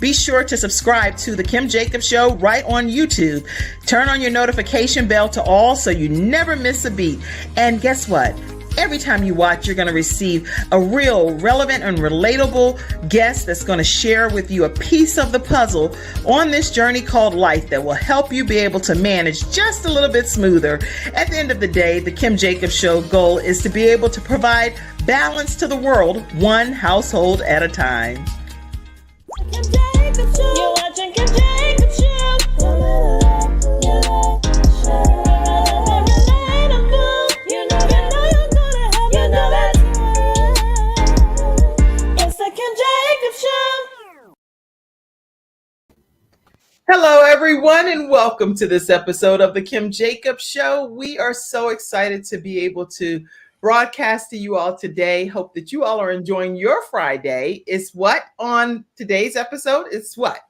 Be sure to subscribe to The Kim Jacobs Show right on YouTube. Turn on your notification bell to all so you never miss a beat. And guess what? Every time you watch, you're going to receive a real relevant and relatable guest that's going to share with you a piece of the puzzle on this journey called life that will help you be able to manage just a little bit smoother. At the end of the day, the Kim Jacobs Show goal is to be able to provide balance to the world, one household at a time. Kim Jacobs Show. You're watching Kim Jacobs Show. Hello, everyone, and welcome to this episode of the Kim Jacobs Show. We are so excited to be able to broadcast to you all today. Hope that you all are enjoying your Friday. It's what on today's episode? It's what?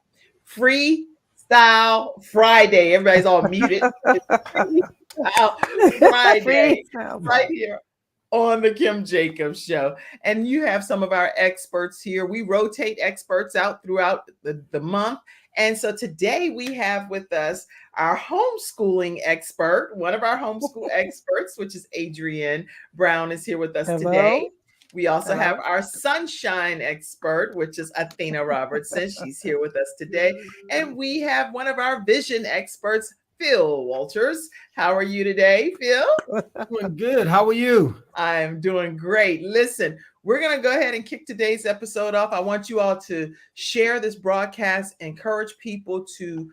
Freestyle Friday. Everybody's all muted. Freestyle Friday. Right here on the Kim Jacobs Show. And you have some of our experts here. We rotate experts out throughout the month. And so today we have with us our homeschooling expert, one of our homeschool experts, which is Adrienne Brown, is here with us today. We also have our sunshine expert, which is Athena Robertson. She's here with us today. And we have one of our vision experts, Phil Walters. How are you today, Phil? Doing good. How are you? I'm doing great. Listen, we're going to go ahead and kick today's episode off. I want you all to share this broadcast, encourage people to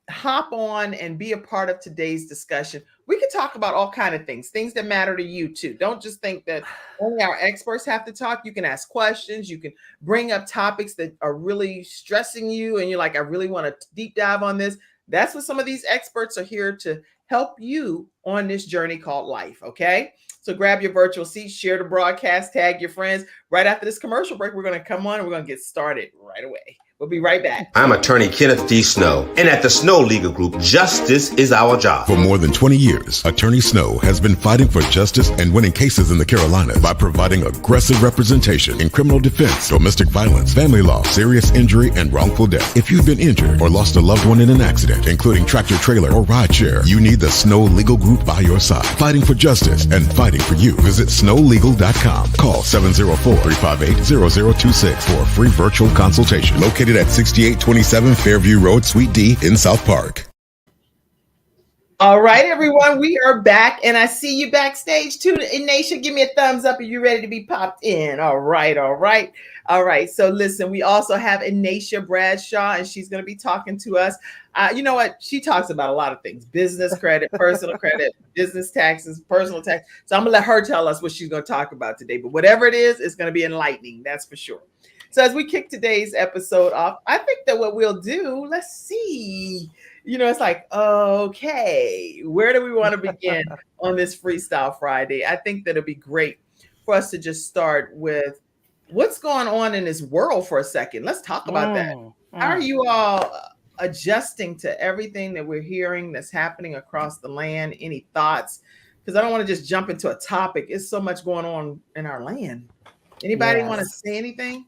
hop on and be a part of today's discussion. We can talk about all kinds of things that matter to you too. Don't just think that only our experts have to talk. You can ask questions. You can bring up topics that are really stressing you and you're like, I really want to deep dive on this. That's what some of these experts are here to help you on this journey called life, okay? So grab your virtual seat, share the broadcast, tag your friends. Right after this commercial break, we're going to come on and we're going to get started right away. We'll be right back. I'm attorney Kenneth D. Snow, and at the Snow Legal Group, justice is our job. For more than 20 years, Attorney Snow has been fighting for justice and winning cases in the Carolinas by providing aggressive representation in criminal defense, domestic violence, family law, serious injury, and wrongful death. If you've been injured or lost a loved one in an accident, including tractor trailer or rideshare, you need the Snow Legal Group by your side, fighting for justice and fighting for you. Visit snowlegal.com. Call 704-358-0026 for a free virtual consultation. Located at 6827 Fairview Road, Suite D in South Park. All right, everyone, we are back, and I see you backstage too. Inacia, give me a thumbs up if you're ready to be popped in. All right. So listen, we also have Inacia Bradshaw, and she's going to be talking to us. You know what? She talks about a lot of things: business credit, personal credit, business taxes, personal tax. So I'm going to let her tell us what she's going to talk about today. But whatever it is, it's going to be enlightening. That's for sure. So as we kick today's episode off, I think that what we'll do, let's see, it's like, okay, where do we want to begin on this Freestyle Friday? I think that it'd be great for us to just start with what's going on in this world for a second. Let's talk about that. How are you all adjusting to everything that we're hearing that's happening across the land? Any thoughts? Because I don't want to just jump into a topic. It's so much going on in our land. Anybody want to say anything?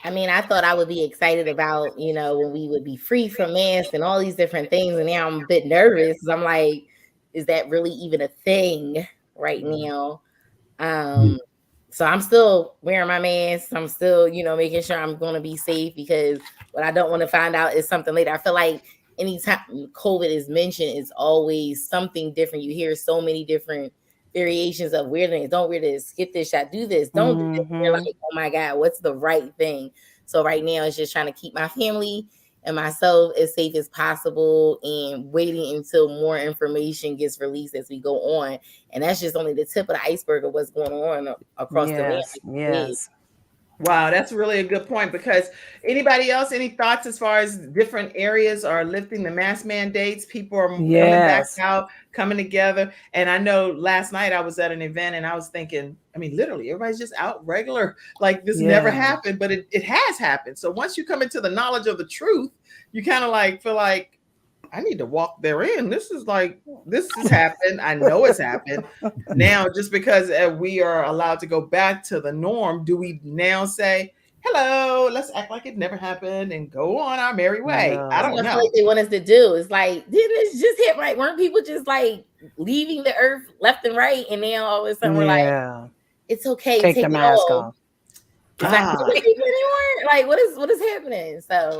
I mean, I thought I would be excited about, when we would be free from masks and all these different things. And now I'm a bit nervous because I'm like, is that really even a thing right now? So I'm still wearing my mask. I'm still, making sure I'm going to be safe, because what I don't want to find out is something later. I feel like anytime COVID is mentioned, it's always something different. You hear so many different variations of wear this, don't wear this, get this shot, do this, don't do this. You're like, oh my God, what's the right thing? So right now it's just trying to keep my family and myself as safe as possible and waiting until more information gets released as we go on. And that's just only the tip of the iceberg of what's going on across the land. Yes. Wow, that's really a good point, because anybody else, any thoughts as far as different areas are lifting the mask mandates? People are coming back out, coming together. And I know last night I was at an event and I was thinking, I mean, literally everybody's just out regular, like this never happened, but it has happened. So once you come into the knowledge of the truth, you kind of like feel like, I need to walk therein. This has happened. I know it's happened. Now, just because we are allowed to go back to the norm, do we now say, hello, let's act like it never happened and go on our merry way. No. I That's don't what I feel know. like they want us to do. It's like, didn't this just hit right? Weren't people just like leaving the earth left and right? And then all of a sudden we're like, Yeah. it's okay, Take the it mask off. off. It's not killing people anymore. Like, what is happening? So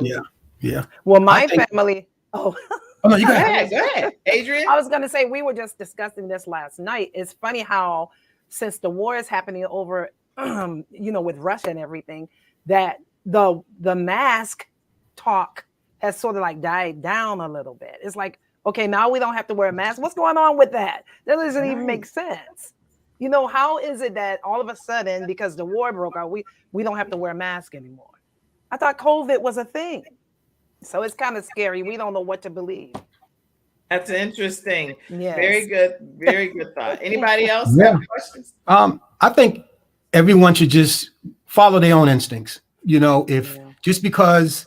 Yeah. Well, my think- family. Oh, Oh no, you Go got ahead, go ahead, Adrian. I was going to say we were just discussing this last night. It's funny how since the war is happening over, with Russia and everything, that the mask talk has sort of like died down a little bit. It's like, okay, now we don't have to wear a mask. What's going on with that? That doesn't even make sense. How is it that all of a sudden, because the war broke out, we don't have to wear a mask anymore? I thought COVID was a thing. So it's kind of scary. We don't know what to believe. That's interesting. Yes. Very good thought. Anybody else Yeah. have questions? I think everyone should just follow their own instincts. If just because,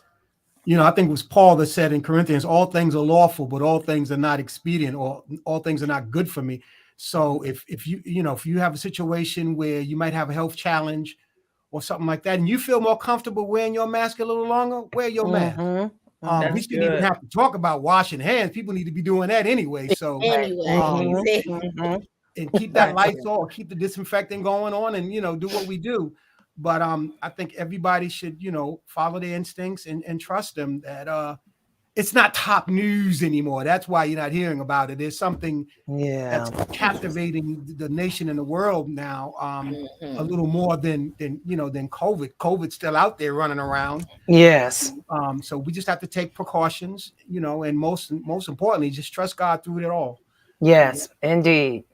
I think it was Paul that said in Corinthians, all things are lawful, but all things are not expedient, or all things are not good for me. So if you have a situation where you might have a health challenge or something like that, and you feel more comfortable wearing your mask a little longer, wear your mask. We shouldn't even have to talk about washing hands. People need to be doing that anyway. So and keep that lights on, keep the disinfecting going on, and do what we do. But I think everybody should follow their instincts and trust them that it's not top news anymore. That's why you're not hearing about it. There's something that's captivating the nation and the world now, a little more than COVID. COVID's still out there running around. Yes. So we just have to take precautions, and most importantly, just trust God through it all. Yes, indeed.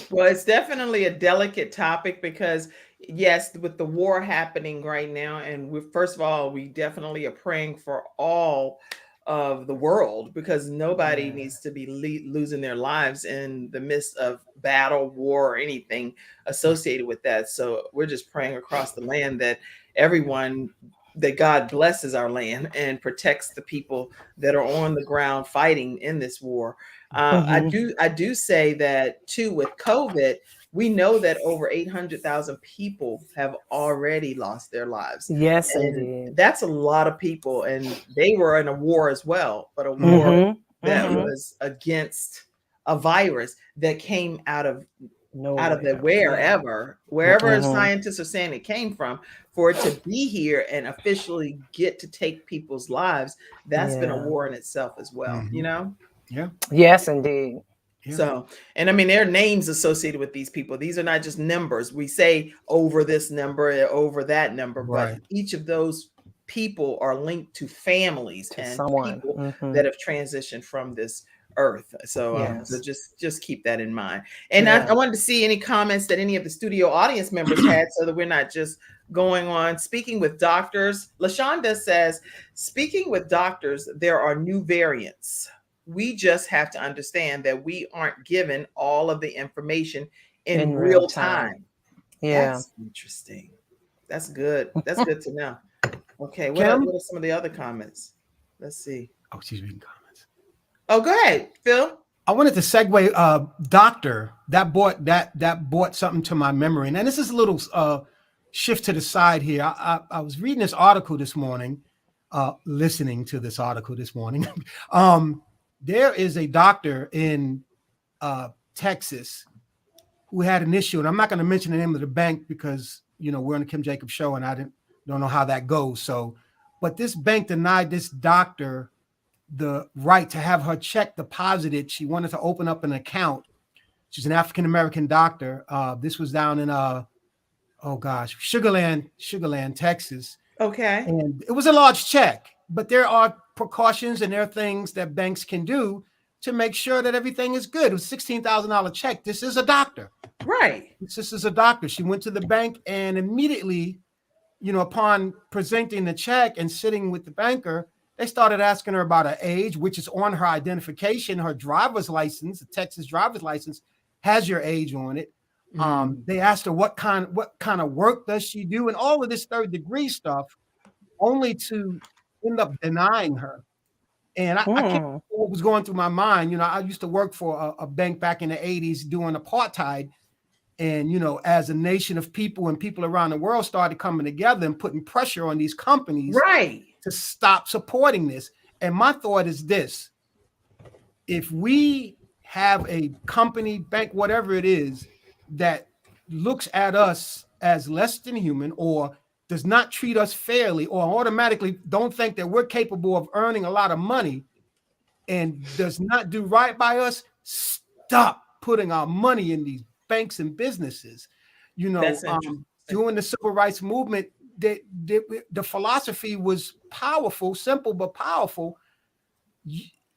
Well, it's definitely a delicate topic because, yes, with the war happening right now, and first of all, we definitely are praying for all of the world because nobody needs to be losing their lives in the midst of battle, war, or anything associated with that. So we're just praying across the land that that God blesses our land and protects the people that are on the ground fighting in this war. I do say that too with COVID, we know that over 800,000 people have already lost their lives. Yes, and indeed. that's a lot of people, and they were in a war as well, but a war that was against a virus that came out of wherever scientists are saying it came from, for it to be here and officially get to take people's lives. That's been a war in itself as well, Yeah. Yes, indeed. Yeah. So, and I mean, there are names associated with these people. These are not just numbers. We say over this number, over that number, but each of those people are linked to families and people that have transitioned from this earth. So, so just keep that in mind. And I wanted to see any comments that any of the studio audience members had, so that we're not just going on. Speaking with doctors, LaShonda says, speaking with doctors, there are new variants. We just have to understand that we aren't given all of the information in real time. Yeah. That's interesting. That's good. That's good to know. Okay. What are some of the other comments? Let's see. Oh, she's reading comments. Oh, go ahead, Phil. I wanted to segue doctor that brought something to my memory. And then this is a little shift to the side here. I was reading this article this morning, listening to this article this morning. There is a doctor in Texas who had an issue, and I'm not going to mention the name of the bank because we're on the Kim Jacobs show, and I don't know how that goes. So, but this bank denied this doctor the right to have her check deposited. She wanted to open up an account. She's an African American doctor. This was down in Sugarland, Texas. Okay, and it was a large check, but there are precautions and there are things that banks can do to make sure that everything is good. It was a $16,000 check. This is a doctor. Right. This is a doctor. She went to the bank and immediately, upon presenting the check and sitting with the banker, they started asking her about her age, which is on her identification. Her driver's license, the Texas driver's license, has your age on it. They asked her what kind of work does she do, and all of this third degree stuff, only to end up denying her. And I can't remember what was going through my mind. I used to work for a bank back in the 80s doing apartheid. And, you know, as a nation of people and people around the world started coming together and putting pressure on these companies to stop supporting this. And my thought is this: if we have a company, bank, whatever it is, that looks at us as less than human, or does not treat us fairly, or automatically don't think that we're capable of earning a lot of money, and does not do right by us, stop putting our money in these banks and businesses. You know, during the civil rights movement, the philosophy was powerful, simple but powerful.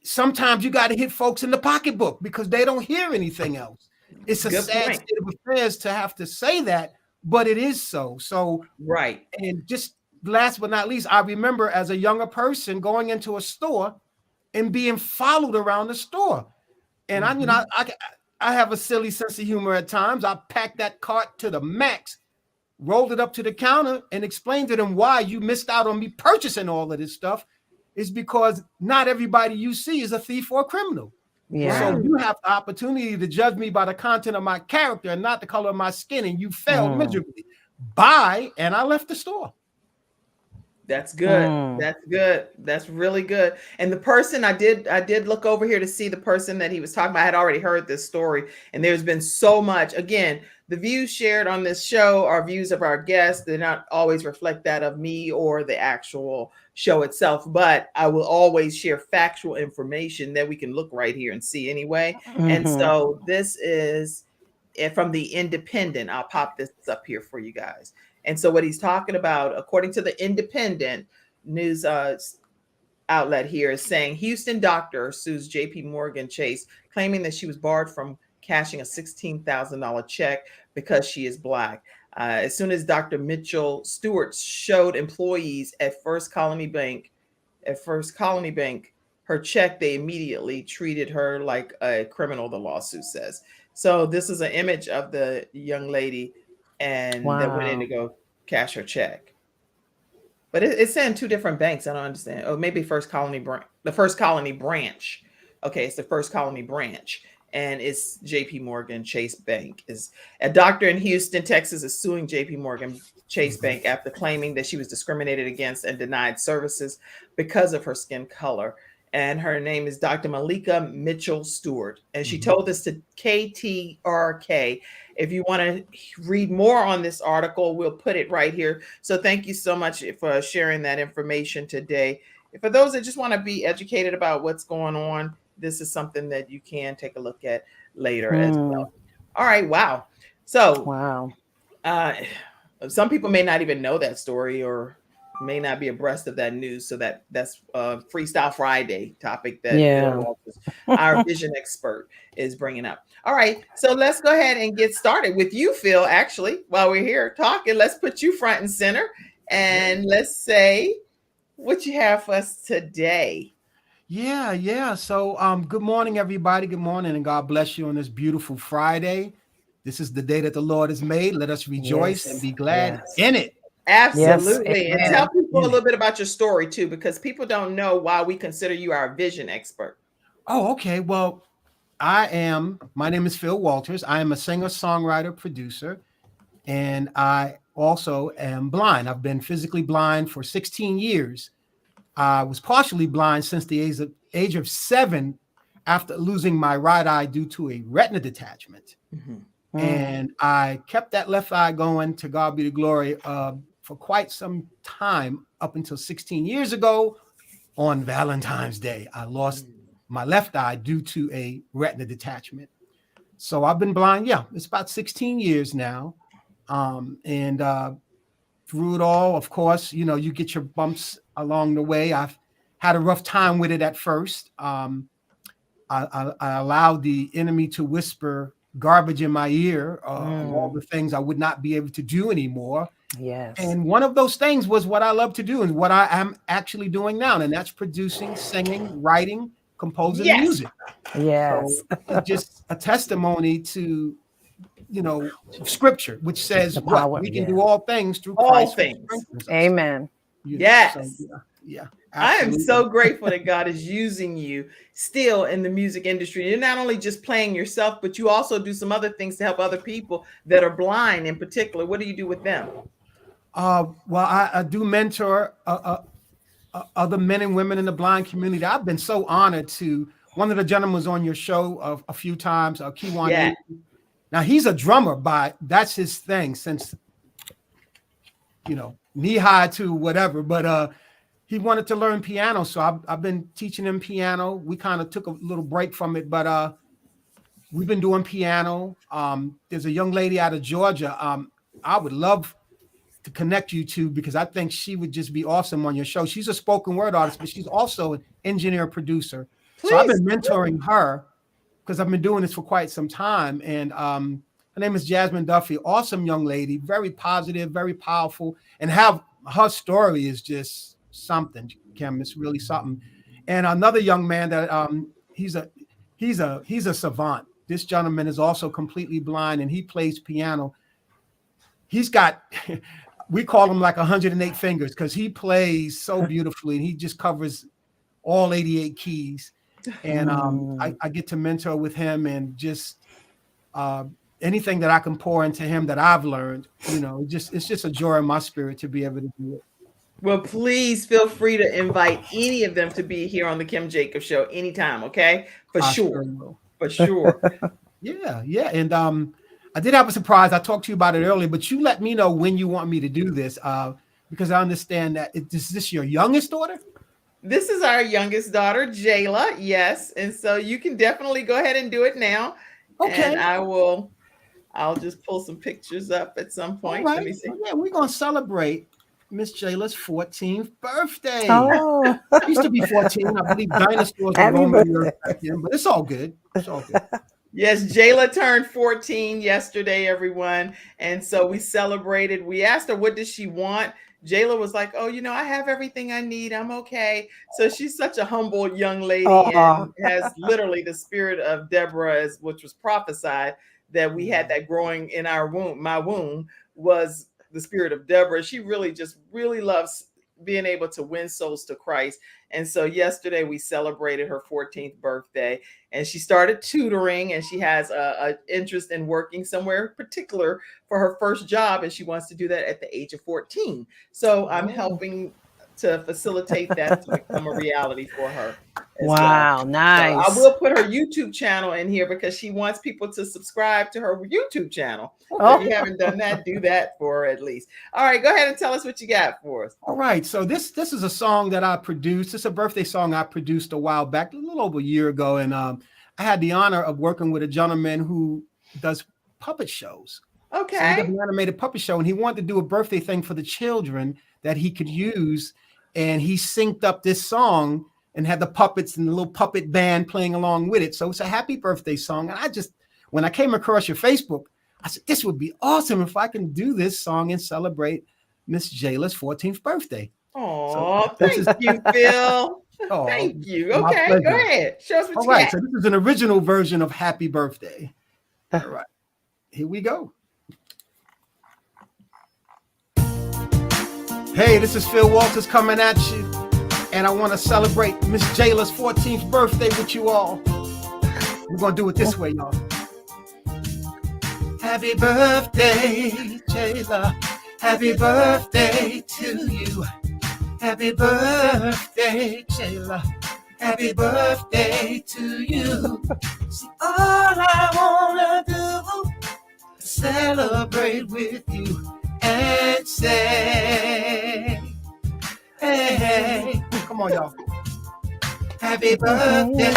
Sometimes you got to hit folks in the pocketbook because they don't hear anything else. It's a sad state of affairs to have to say that, but it is so. So and just last but not least, I remember as a younger person going into a store and being followed around the store. And I have a silly sense of humor at times. I packed that cart to the max, rolled it up to the counter, and explained to them why you missed out on me purchasing all of this stuff. Is because not everybody you see is a thief or a criminal. So you have the opportunity to judge me by the content of my character and not the color of my skin, and you failed miserably. Bye, and I left the store. That's good. That's good. That's really good. And the person I did look over here to see the person that he was talking about. I had already heard this story, and there's been so much. Again, the views shared on this show are views of our guests. They not always reflect that of me or the actual show itself, but I will always share factual information that we can look right here and see anyway. And so this is from the Independent. I'll pop this up here for you guys. And so what he's talking about, according to the Independent news outlet here, is saying Houston doctor sues JP Morgan Chase, claiming that she was barred from cashing a $16,000 check because she is Black. As soon as Dr. Mitchell Stewart showed employees at First Colony Bank her check, they immediately treated her like a criminal, the lawsuit says. So this is an image of the young lady and that went in to go cash her check. But it's saying two different banks. I don't understand. Oh, maybe the First Colony branch. Okay, it's the First Colony branch. And it's JP Morgan Chase Bank. Is a doctor in Houston, Texas, is suing JP Morgan Chase Bank after claiming that she was discriminated against and denied services because of her skin color. And her name is Dr. Malika Mitchell Stewart. And she told this to KTRK. If you want to read more on this article, we'll put it right here. So thank you so much for sharing that information today. For those that just want to be educated about what's going on, this is something that you can take a look at later as well. All right. Wow. So some people may not even know that story or may not be abreast of that news. So that's Freestyle Friday topic that our vision expert is bringing up. All right. So let's go ahead and get started with you, Phil. Actually, while we're here talking, let's put you front and center and let's say what you have for us today. Yeah. So good morning, everybody. Good morning, and God bless you on this beautiful Friday. This is the day that the Lord has made. Let us rejoice and be glad in it. Absolutely. And tell people a little bit about your story too, because people don't know why we consider you our vision expert. Oh, okay. Well, my name is Phil Walters. I am a singer, songwriter, producer, and I also am blind. I've been physically blind for 16 years. I was partially blind since the age of 7 after losing my right eye due to a retina detachment. And I kept that left eye going, to God be the glory, for quite some time, up until 16 years ago on Valentine's Day. I lost my left eye due to a retina detachment. So I've been blind. Yeah, it's about 16 years now. And through it all, of course, you get your bumps along the way. I've had a rough time with it at first. I allowed the enemy to whisper garbage in my ear, all the things I would not be able to do anymore. Yes. And one of those things was what I love to do and what I am actually doing now. And that's producing, singing, writing, composing music. Yes. So just a testimony to, scripture, which says we can do all things through Christ. Amen. Yes. So, yeah. I am Absolutely. so grateful that God is using you still in the music industry. You're not only just playing yourself, but you also do some other things to help other people that are blind in particular. What do you do with them? Well, I do mentor other men and women in the blind community. I've been so honored to. One of the gentlemen was on your show a few times, Kiwan. Yeah. Now he's a drummer, that's his thing since, knee high to whatever. But he wanted to learn piano, so I've been teaching him piano. We kind of took a little break from it, but we've been doing piano. There's a young lady out of Georgia. I would love to connect you to, because I think she would just be awesome on your show. She's a spoken word artist, but she's also an engineer producer. So I've been mentoring her because I've been doing this for quite some time. And her name is Jasmine Duffy. Awesome young lady, very positive, very powerful, and her story is just something, Kim. It's really something. And another young man that he's a savant. This gentleman is also completely blind, and he plays piano. He's got, we call him like 108 fingers because he plays so beautifully, and he just covers all 88 keys. And I get to mentor with him, and just anything that I can pour into him that I've learned, it's just a joy in my spirit to be able to do it. Well, please feel free to invite any of them to be here on the Kim Jacobs Show anytime, okay? For sure. Yeah. And I did have a surprise. I talked to you about it earlier, but you let me know when you want me to do this, because I understand that is this your youngest daughter? This is our youngest daughter, Jayla. Yes. And so you can definitely go ahead and do it now. Okay. And I'll just pull some pictures up at some point. All right. Let me see. Yeah, we're going to celebrate Miss Jayla's 14th birthday. Oh, It used to be 14. I believe dinosaurs were roaming the earth back then, but it's all good. Yes, Jayla turned 14 yesterday, everyone. And so we celebrated. We asked her, what does she want? Jayla was like, oh, I have everything I need. I'm okay. So she's such a humble young lady and has literally the spirit of Deborah, which was prophesied that we had that growing in our womb. My womb was the spirit of Deborah. She really loves being able to win souls to Christ. And so yesterday we celebrated her 14th birthday, and she started tutoring, and she has a interest in working somewhere particular for her first job. And she wants to do that at the age of 14. So I'm helping to facilitate that to become a reality for her. wow, nice. So I will put her YouTube channel in here because she wants people to subscribe to her YouTube channel. If you haven't done that, do that for her at least. All right, go ahead and tell us what you got for us. All right, so this is a song that I produced. It's a birthday song I produced a while back, a little over a year ago, and I had the honor of working with a gentleman who does puppet shows. Okay. So he does an animated puppet show, and he wanted to do a birthday thing for the children that he could use, and he synced up this song and had the puppets and the little puppet band playing along with it. So it's a happy birthday song. And when I came across your Facebook, I said, this would be awesome if I can do this song and celebrate Miss Jayla's 14th birthday. Oh, thank you, Phil. Thank you. Okay, go ahead. Show us what you got. So this is an original version of Happy Birthday. All right, here we go. Hey, this is Phil Walters coming at you, and I want to celebrate Miss Jayla's 14th birthday with you all. We're going to do it this way, y'all. Happy birthday, Jayla. Happy birthday to you. Happy birthday, Jayla. Happy birthday to you. See, all I want to do is celebrate with you and say, hey, come on, y'all. Happy birthday,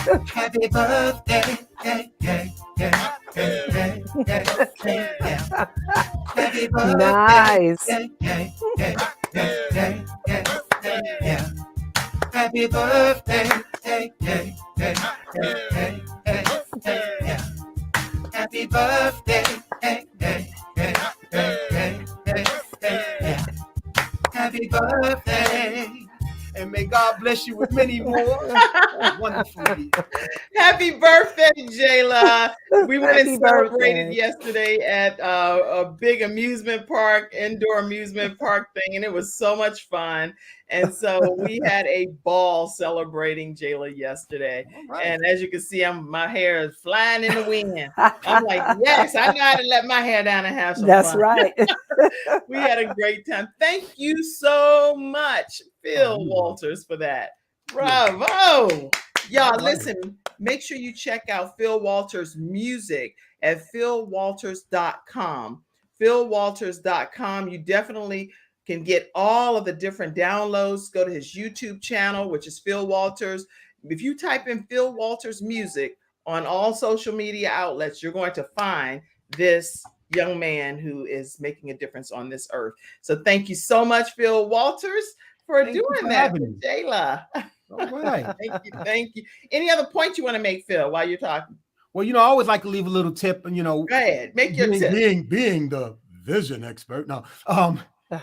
happy birthday, happy birthday, nice. Happy birthday, happy birthday, happy birthday, And may God bless you with many more wonderful years. Happy birthday, Jayla. We went Happy and celebrated birthday. yesterday at a big amusement park, indoor amusement park thing, and it was so much fun. And so we had a ball celebrating Jayla yesterday. All right. And as you can see, my hair is flying in the wind. I'm like, yes, I know how to let my hair down and have some That's fun. right. We had a great time. Thank you so much, Phil you're Walters, for that. Bravo. Y'all, Right. listen, make sure you check out Phil Walters' music at philwalters.com. philwalters.com. You definitely can get all of the different downloads. Go to his YouTube channel, which is Phil Walters. If you type in Phil Walters music on all social media outlets, you're going to find this young man who is making a difference on this earth. So thank you so much, Phil Walters, for Thank you doing for that having for me. Jayla. All right. Thank you. Thank you. Any other points you want to make, Phil, while you're talking? Well, I always like to leave a little tip, and Go ahead. Make your tip. being the vision expert. No, No,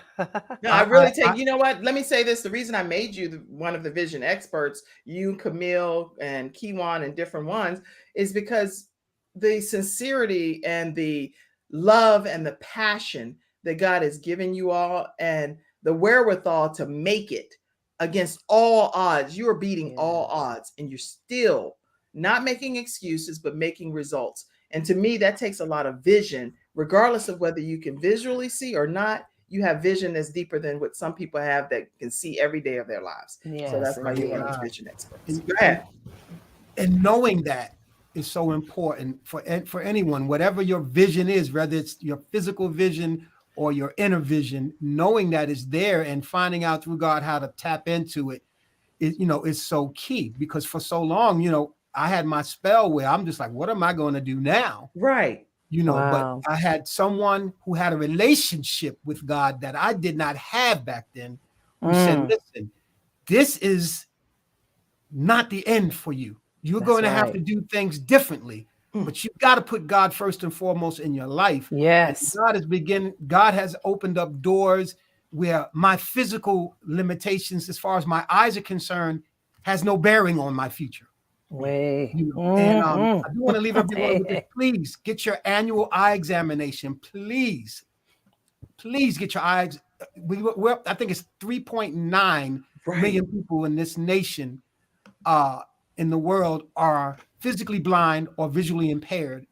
I really take, you know what? Let me say this. The reason I made you one of the vision experts, you, Camille, and Kiwan, and different ones, is because the sincerity and the love and the passion that God has given you all, and the wherewithal to make it against all odds. You are beating all odds, and you're still not making excuses, but making results. And to me, that takes a lot of vision, regardless of whether you can visually see or not. You have vision that's deeper than what some people have that can see every day of their lives. So that's why you're one of those vision experts. Go ahead. And knowing that is so important for anyone, whatever your vision is, whether it's your physical vision or your inner vision, knowing that is there and finding out through God how to tap into it is so key. Because for so long, I had my spell where I'm just like, what am I going to do now? Right. But I had someone who had a relationship with God that I did not have back then, who said, listen, this is not the end for you. You're going to have to do things differently, but you've got to put God first and foremost in your life. Yes. And God has opened up doors where my physical limitations, as far as my eyes are concerned, has no bearing on my future. And I do want to leave everyone with this. Please get your annual eye examination. Please get your eyes. I think it's 3.9 million people in this nation, in the world, are physically blind or visually impaired.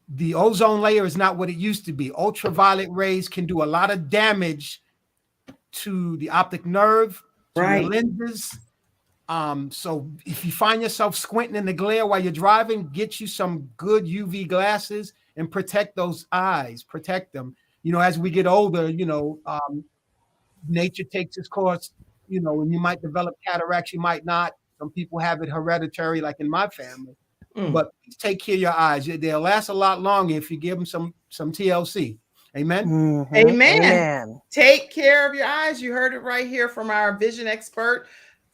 The ozone layer is not what it used to be. Ultraviolet rays can do a lot of damage to the optic nerve, to your lenses. So if you find yourself squinting in the glare while you're driving, get you some good UV glasses and protect those eyes, protect them. As we get older, nature takes its course, and you might develop cataracts, you might not. Some people have it hereditary, like in my family. But please take care of your eyes. They'll last a lot longer if you give them some TLC. Amen. Amen. Take care of your eyes. You heard it right here from our vision expert,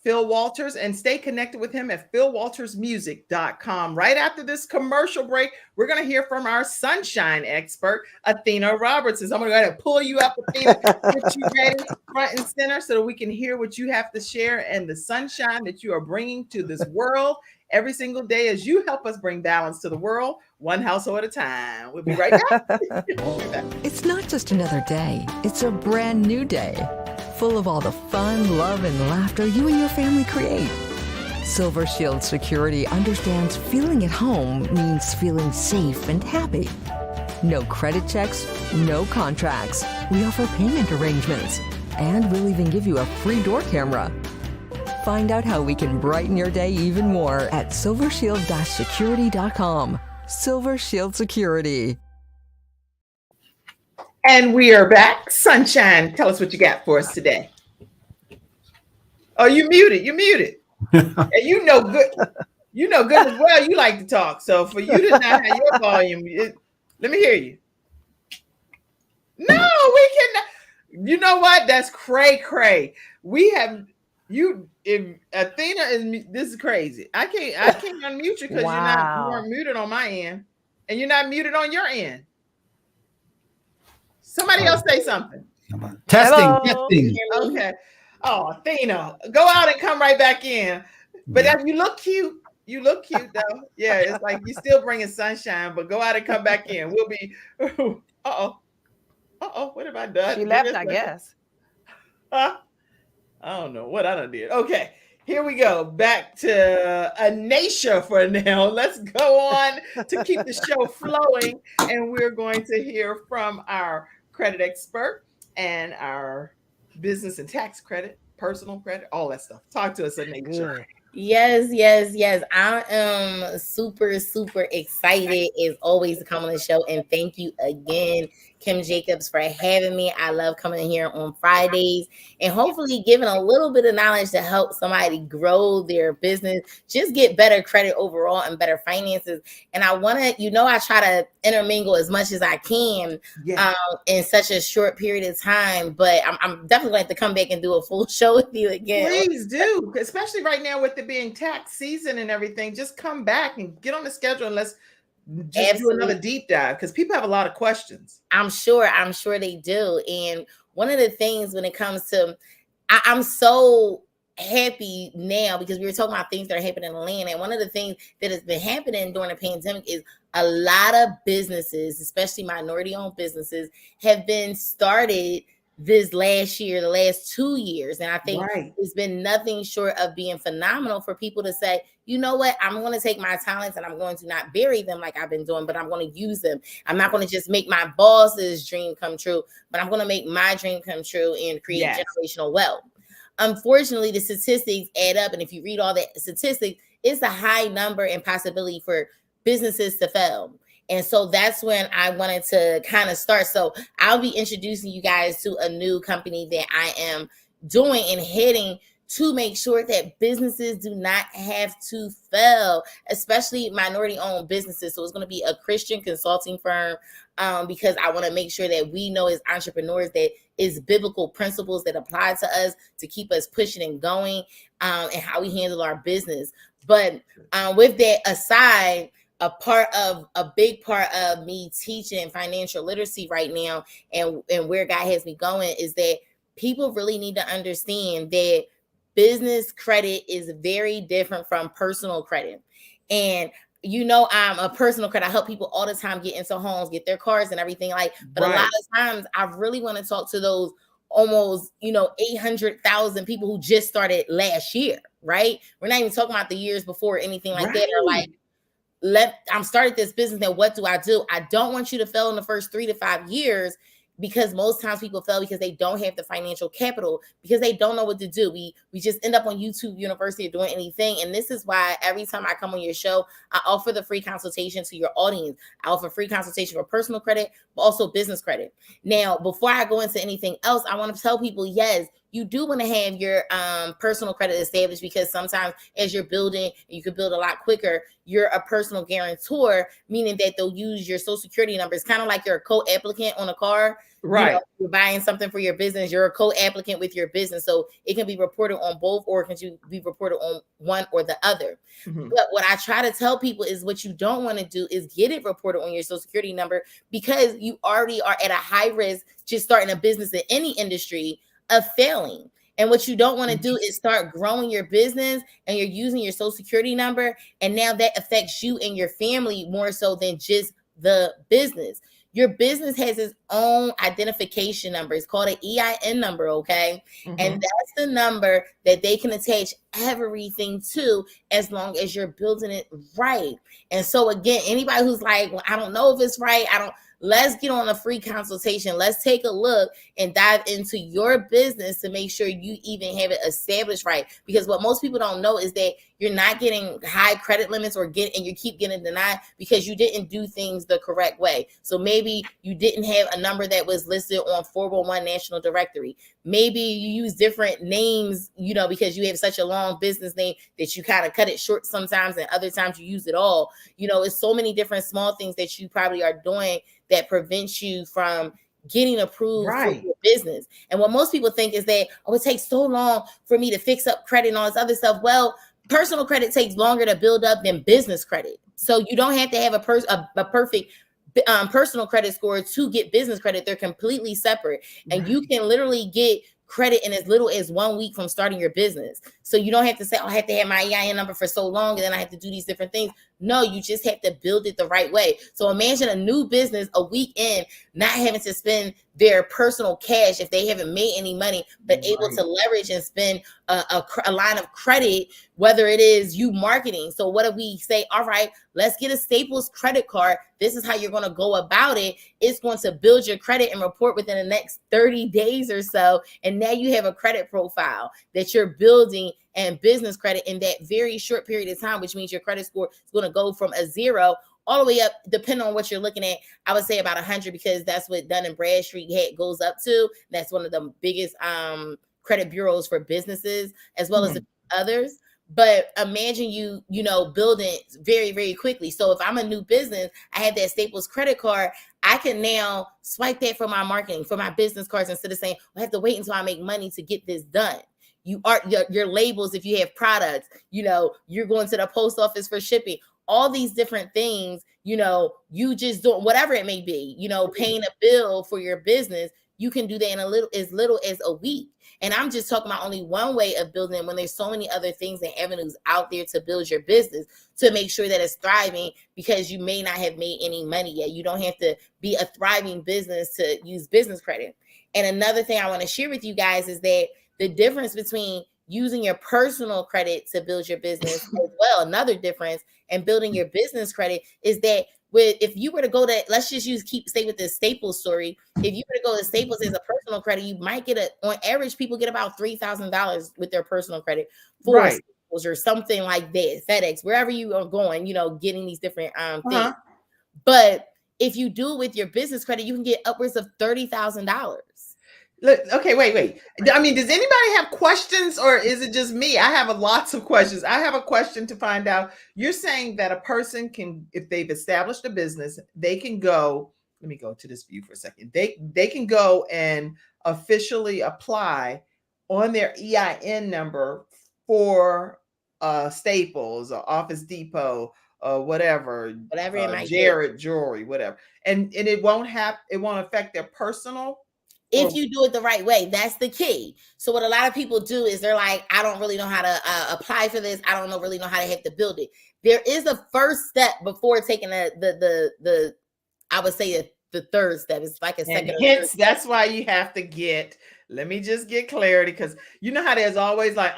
Phil Walters, and stay connected with him at philwaltersmusic.com. Right after this commercial break, we're going to hear from our sunshine expert, Athena Robertson. I'm going to go ahead and pull you up, Athena, get you ready front and center so that we can hear what you have to share and the sunshine that you are bringing to this world every single day as you help us bring balance to the world, one household at a time. We'll be right back. It's not just another day. It's a brand new day, full of all the fun, love, and laughter you and your family create. Silver Shield Security understands feeling at home means feeling safe and happy. No credit checks, no contracts. We offer payment arrangements, and we'll even give you a free door camera. Find out how we can brighten your day even more at silvershield-security.com. Silver Shield Security. And we are back. Sunshine, tell us what you got for us today. Oh, you muted. And you know good as well. You like to talk. So for you to not have your volume, let me hear you. No, we cannot. You know what? That's cray. We have you. If Athena is, this is crazy. I can't unmute you because you weren't muted on my end, and you're not muted on your end. Somebody else say something. Testing. Okay. Oh, Athena, go out and come right back in. But Yeah. you look cute. You look cute though. Yeah, it's like you still bringing sunshine, but go out and come back in. We'll be. What have I done? She left, I guess. Huh? I don't know what I done did. Okay, here we go. Back to Anisha for now. Let's go on to keep the show flowing, and we're going to hear from our credit expert and our business and tax credit, personal credit, all that stuff. Talk to us, Anisha. Good. Yes. I am super excited as always to come on the show. And thank you again, Kim Jacobs, for having me. I love coming here on Fridays and hopefully giving a little bit of knowledge to help somebody grow their business, just get better credit overall and better finances. And I want to, I try to intermingle as much as I can in such a short period of time, but I'm definitely going to have to come back and do a full show with you again. Please do, especially right now with it being tax season and everything. Just come back and get on the schedule and let's just do another deep dive because people have a lot of questions. I'm sure they do. And one of the things when it comes to, I'm so happy now because we were talking about things that are happening in the land. And one of the things that has been happening during the pandemic is a lot of businesses, especially minority-owned businesses, have been started this last year, the last 2 years. And I think it's been nothing short of being phenomenal for people to say, you know what, I'm going to take my talents and I'm going to not bury them like I've been doing, but I'm going to use them. I'm not going to just make my boss's dream come true, but I'm going to make my dream come true and create generational wealth. Unfortunately, the statistics add up. And if you read all the statistics, it's a high number and possibility for businesses to fail. And so that's when I wanted to kind of start. So I'll be introducing you guys to a new company that I am doing and heading to make sure that businesses do not have to fail, especially minority-owned businesses. So it's going to be a Christian consulting firm because I want to make sure that we know as entrepreneurs that it's biblical principles that apply to us to keep us pushing and going and how we handle our business. But with that aside, a big part of me teaching financial literacy right now and where God has me going is that people really need to understand that business credit is very different from personal credit. And I'm a personal credit. I help people all the time get into homes, get their cars and everything but a lot of times I really want to talk to those almost, 800,000 people who just started last year, right? We're not even talking about the years before or anything like that. Or like, I'm started this business. Now, what do? I don't want you to fail in the first 3 to 5 years because most times people fail because they don't have the financial capital, because they don't know what to do. We just end up on YouTube University or doing anything. And this is why every time I come on your show, I offer the free consultation to your audience. I offer free consultation for personal credit, but also business credit. Now, before I go into anything else, I want to tell people, yes, you do want to have your personal credit established because sometimes as you're building, you could build a lot quicker. You're a personal guarantor, meaning that they'll use your social security number. It's kind of like you're a co-applicant on a car. Right. You're buying something for your business. You're a co-applicant with your business. So it can be reported on both or it can be reported on one or the other. Mm-hmm. But what I try to tell people is what you don't want to do is get it reported on your social security number because you already are at a high risk just starting a business in any industry of failing. And what you don't want to do is start growing your business and you're using your social security number. And now that affects you and your family more so than just the business. Your business has its own identification number. It's called an EIN number, okay? Mm-hmm. And that's the number that they can attach everything to as long as you're building it right. And so again, anybody who's like, well, I don't know if it's right, let's get on a free consultation. Let's take a look and dive into your business to make sure you even have it established right. Because what most people don't know is that you're not getting high credit limits and you keep getting denied because you didn't do things the correct way. So maybe you didn't have a number that was listed on 411 National Directory. Maybe you use different names, because you have such a long business name that you kind of cut it short sometimes and other times you use it all. It's so many different small things that you probably are doing that prevents you from getting approved for your business. And what most people think is that, it takes so long for me to fix up credit and all this other stuff. Well, personal credit takes longer to build up than business credit. So you don't have to have a perfect personal credit score to get business credit. They're completely separate. And you can literally get credit in as little as 1 week from starting your business. So you don't have to say, oh, I have to have my EIN number for so long and then I have to do these different things. No, you just have to build it the right way. So imagine a new business a week in, not having to spend their personal cash if they haven't made any money, but able to leverage and spend a line of credit, whether it is you marketing. So what if we say, all right, let's get a Staples credit card. This is how you're going to go about it. It's going to build your credit and report within the next 30 days or so. And now you have a credit profile that you're building and business credit in that very short period of time, which means your credit score is going to go from a 0 all the way up, depending on what you're looking at. I would say about 100, because that's what Dun & Bradstreet goes up to. That's one of the biggest credit bureaus for businesses, as well as others. But imagine you building very, very quickly. So if I'm a new business, I have that Staples credit card. I can now swipe that for my marketing, for my business cards, instead of saying, I have to wait until I make money to get this done. You are your labels. If you have products, you're going to the post office for shipping, all these different things, you just don't, whatever it may be, paying a bill for your business. You can do that in as little as a week. And I'm just talking about only one way of building when there's so many other things and avenues out there to build your business, to make sure that it's thriving, because you may not have made any money yet. You don't have to be a thriving business to use business credit. And another thing I want to share with you guys is that the difference between using your personal credit to build your business as well, another difference, and building your business credit is that if you were to go to, let's just stay with this Staples story. If you were to go to Staples as a personal credit, you might get on average, people get about $3,000 with their personal credit for Staples or something like that, FedEx, wherever you are going, getting these different things. But if you do it with your business credit, you can get upwards of $30,000. Look, okay, wait. I mean, does anybody have questions, or is it just me? I have lots of questions. I have a question to find out. You're saying that a person can, if they've established a business, they can go, let me go to this view for a second. They can go and officially apply on their EIN number for Staples or Office Depot or whatever it might Jared be. Jewelry, whatever. And it won't affect their personal. If you do it the right way, that's the key. So what a lot of people do is they're like, I don't really know how to apply for this. I don't really know how to have to build it. There is a first step before taking the I would say the third step. It's like a second. Hence, that's why you have to let me just get clarity, because you know how there's always like,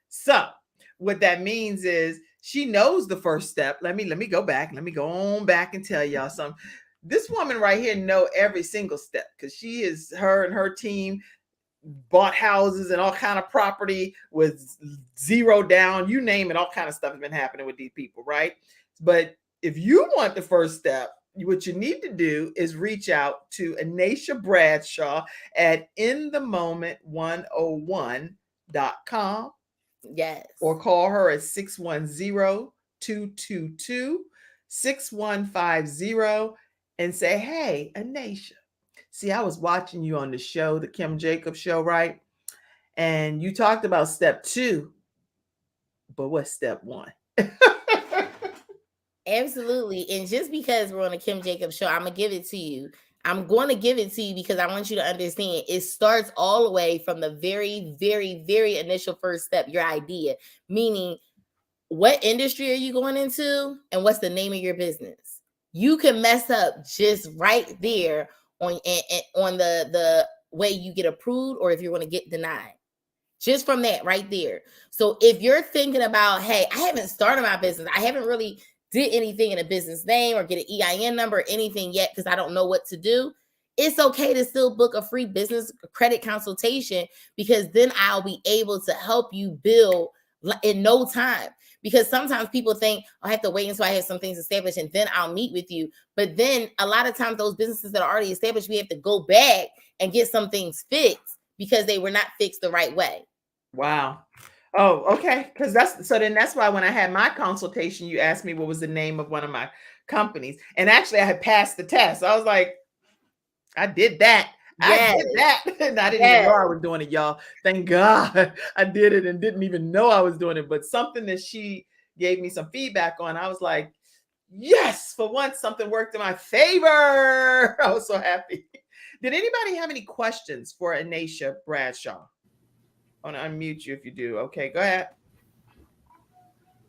So what that means is she knows the first step. Let me go back. Let me go on back and tell y'all something. This woman right here know every single step, because her and her team bought houses and all kind of property with 0 down, you name it, all kind of stuff has been happening with these people, right? But if you want the first step, what you need to do is reach out to Anisha Bradshaw at inthemoment101.com. Yes. Or call her at 610-222-6150 and say, hey, Anisha, see, I was watching you on the show, the Kim Jacobs show, right? And you talked about step 2, but what's step 1? Absolutely. And just because we're on a Kim Jacobs show, I'm going to give it to you. I'm going to give it to you because I want you to understand it starts all the way from the very, very, very initial first step, your idea, meaning what industry are you going into and what's the name of your business? You can mess up just right there on the way you get approved, or if you're going to get denied, just from that right there. So if you're thinking about, hey, I haven't started my business, I haven't really did anything in a business name or get an EIN number or anything yet because I don't know what to do, it's okay to still book a free business credit consultation, because then I'll be able to help you build in no time. Because sometimes people think, I have to wait until I have some things established and then I'll meet with you. But then a lot of times those businesses that are already established, we have to go back and get some things fixed because they were not fixed the right way. Wow. Oh, okay. Because that's why when I had my consultation, you asked me what was the name of one of my companies. And actually I had passed the test. I was like, I did that. Yes. I did that. And I didn't even know I was doing it, y'all. Thank God I did it and didn't even know I was doing it. But something that she gave me some feedback on, I was like, yes, for once, something worked in my favor. I was so happy. Did anybody have any questions for Anisha Bradshaw? I want to unmute you if you do. Okay, go ahead.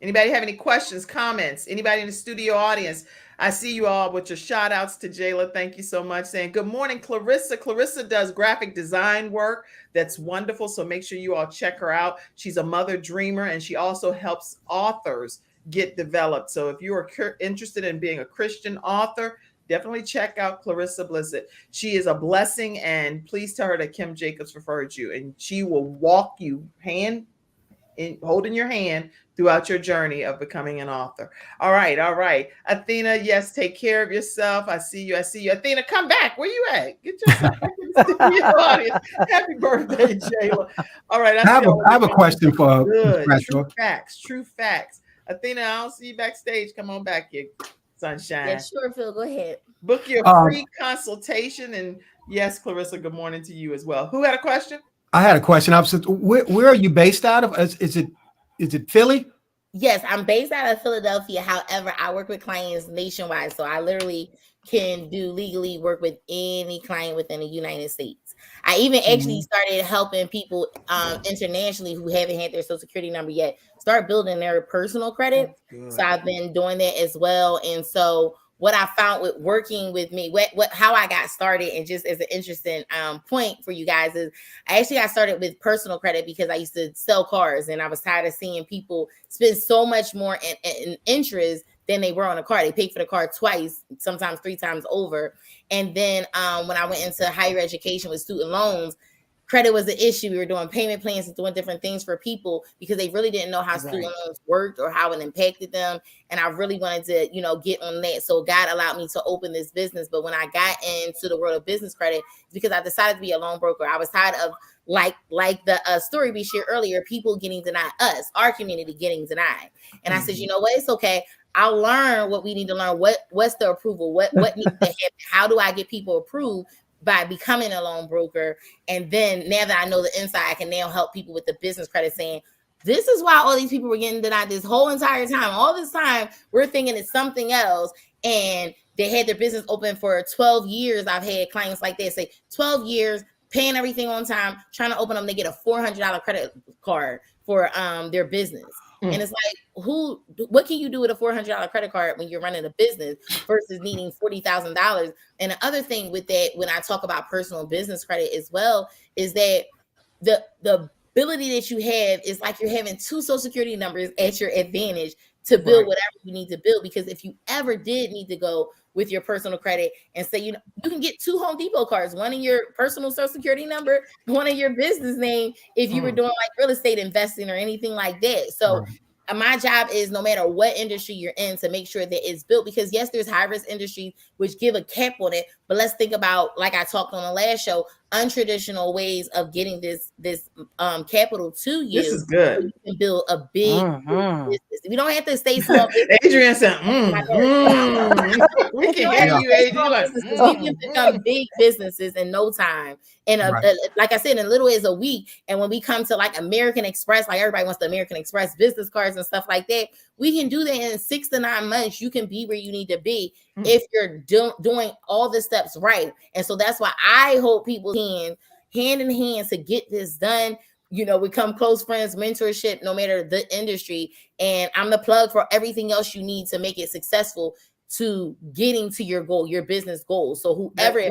Anybody have any questions, comments? Anybody in the studio audience? I see you all with your shout outs to Jayla. Thank you so much. Saying good morning, Clarissa. Clarissa does graphic design work. That's wonderful. So make sure you all check her out. She's a mother dreamer, and she also helps authors get developed. So if you are interested in being a Christian author, definitely check out Clarissa Blissett. She is a blessing, and please tell her that Kim Jacobs referred you, and she will walk you holding your hand throughout your journey of becoming an author. All right. Athena, yes, take care of yourself. I see you. Athena, come back. Where you at? Get yourself back in the studio audience. Happy birthday, Jayla. All right. I have a question for True facts. Athena, I don't see you backstage. Come on back here, sunshine. Yeah, sure, Phil. Go ahead. Book your free consultation. And yes, Clarissa, good morning to you as well. Who had a question? I had a question. Where are you based out of? Is it Philly? Yes, I'm based out of Philadelphia. However, I work with clients nationwide. So I literally can legally work with any client within the United States. I even actually started helping people internationally who haven't had their Social Security number yet start building their personal credit. So I've been doing that as well. And so what I found with working with me, how I got started, and just as an interesting point for you guys, is I actually got started with personal credit because I used to sell cars, and I was tired of seeing people spend so much more in interest than they were on a car. They paid for the car twice, sometimes 3 times over. And then when I went into higher education with student loans, credit was the issue. We were doing payment plans and doing different things for people because they really didn't know how student loans worked or how it impacted them. And I really wanted to, get on that. So God allowed me to open this business. But when I got into the world of business credit, it's because I decided to be a loan broker. I was tired of like the story we shared earlier, people getting denied, our community getting denied. And I said, you know what? It's okay. I'll learn what we need to learn. What's the approval? What needs to happen? How do I get people approved by becoming a loan broker? And then now that I know the inside, I can now help people with the business credit, saying, this is why all these people were getting denied this whole entire time. All this time, we're thinking it's something else. And they had their business open for 12 years. I've had clients like that say 12 years, paying everything on time, trying to open them. They get a $400 credit card for their business. And it's like, what can you do with a $400 credit card when you're running a business versus needing $40,000? And the other thing with that, when I talk about personal business credit as well, is that the ability that you have is like you're having 2 Social Security numbers at your advantage to build whatever you need to build. Because if you ever did need to go with your personal credit and say, you can get 2 Home Depot cards, one in your personal Social Security number, one in your business name, if you were doing like real estate investing or anything like that. So my job is, no matter what industry you're in, to make sure that it's built, because yes, there's high risk industries which give a cap on it, but let's think about, like I talked on the last show, untraditional ways of getting this capital to you. This is good. So you can build a big business. We don't have to stay small. Adrienne said, we can hear you, Adrienne. Like, we can become big businesses in no time. And like I said, in little as a week. And when we come to like American Express, like everybody wants the American Express business cards and stuff like that, we can do that in 6 to 9 months. You can be where you need to be if you're doing all the steps right. And so that's why I hope people can hand in hand to get this done. Become close friends, mentorship, no matter the industry. And I'm the plug for everything else you need to make it successful, to getting to your goal, your business goal. So whoever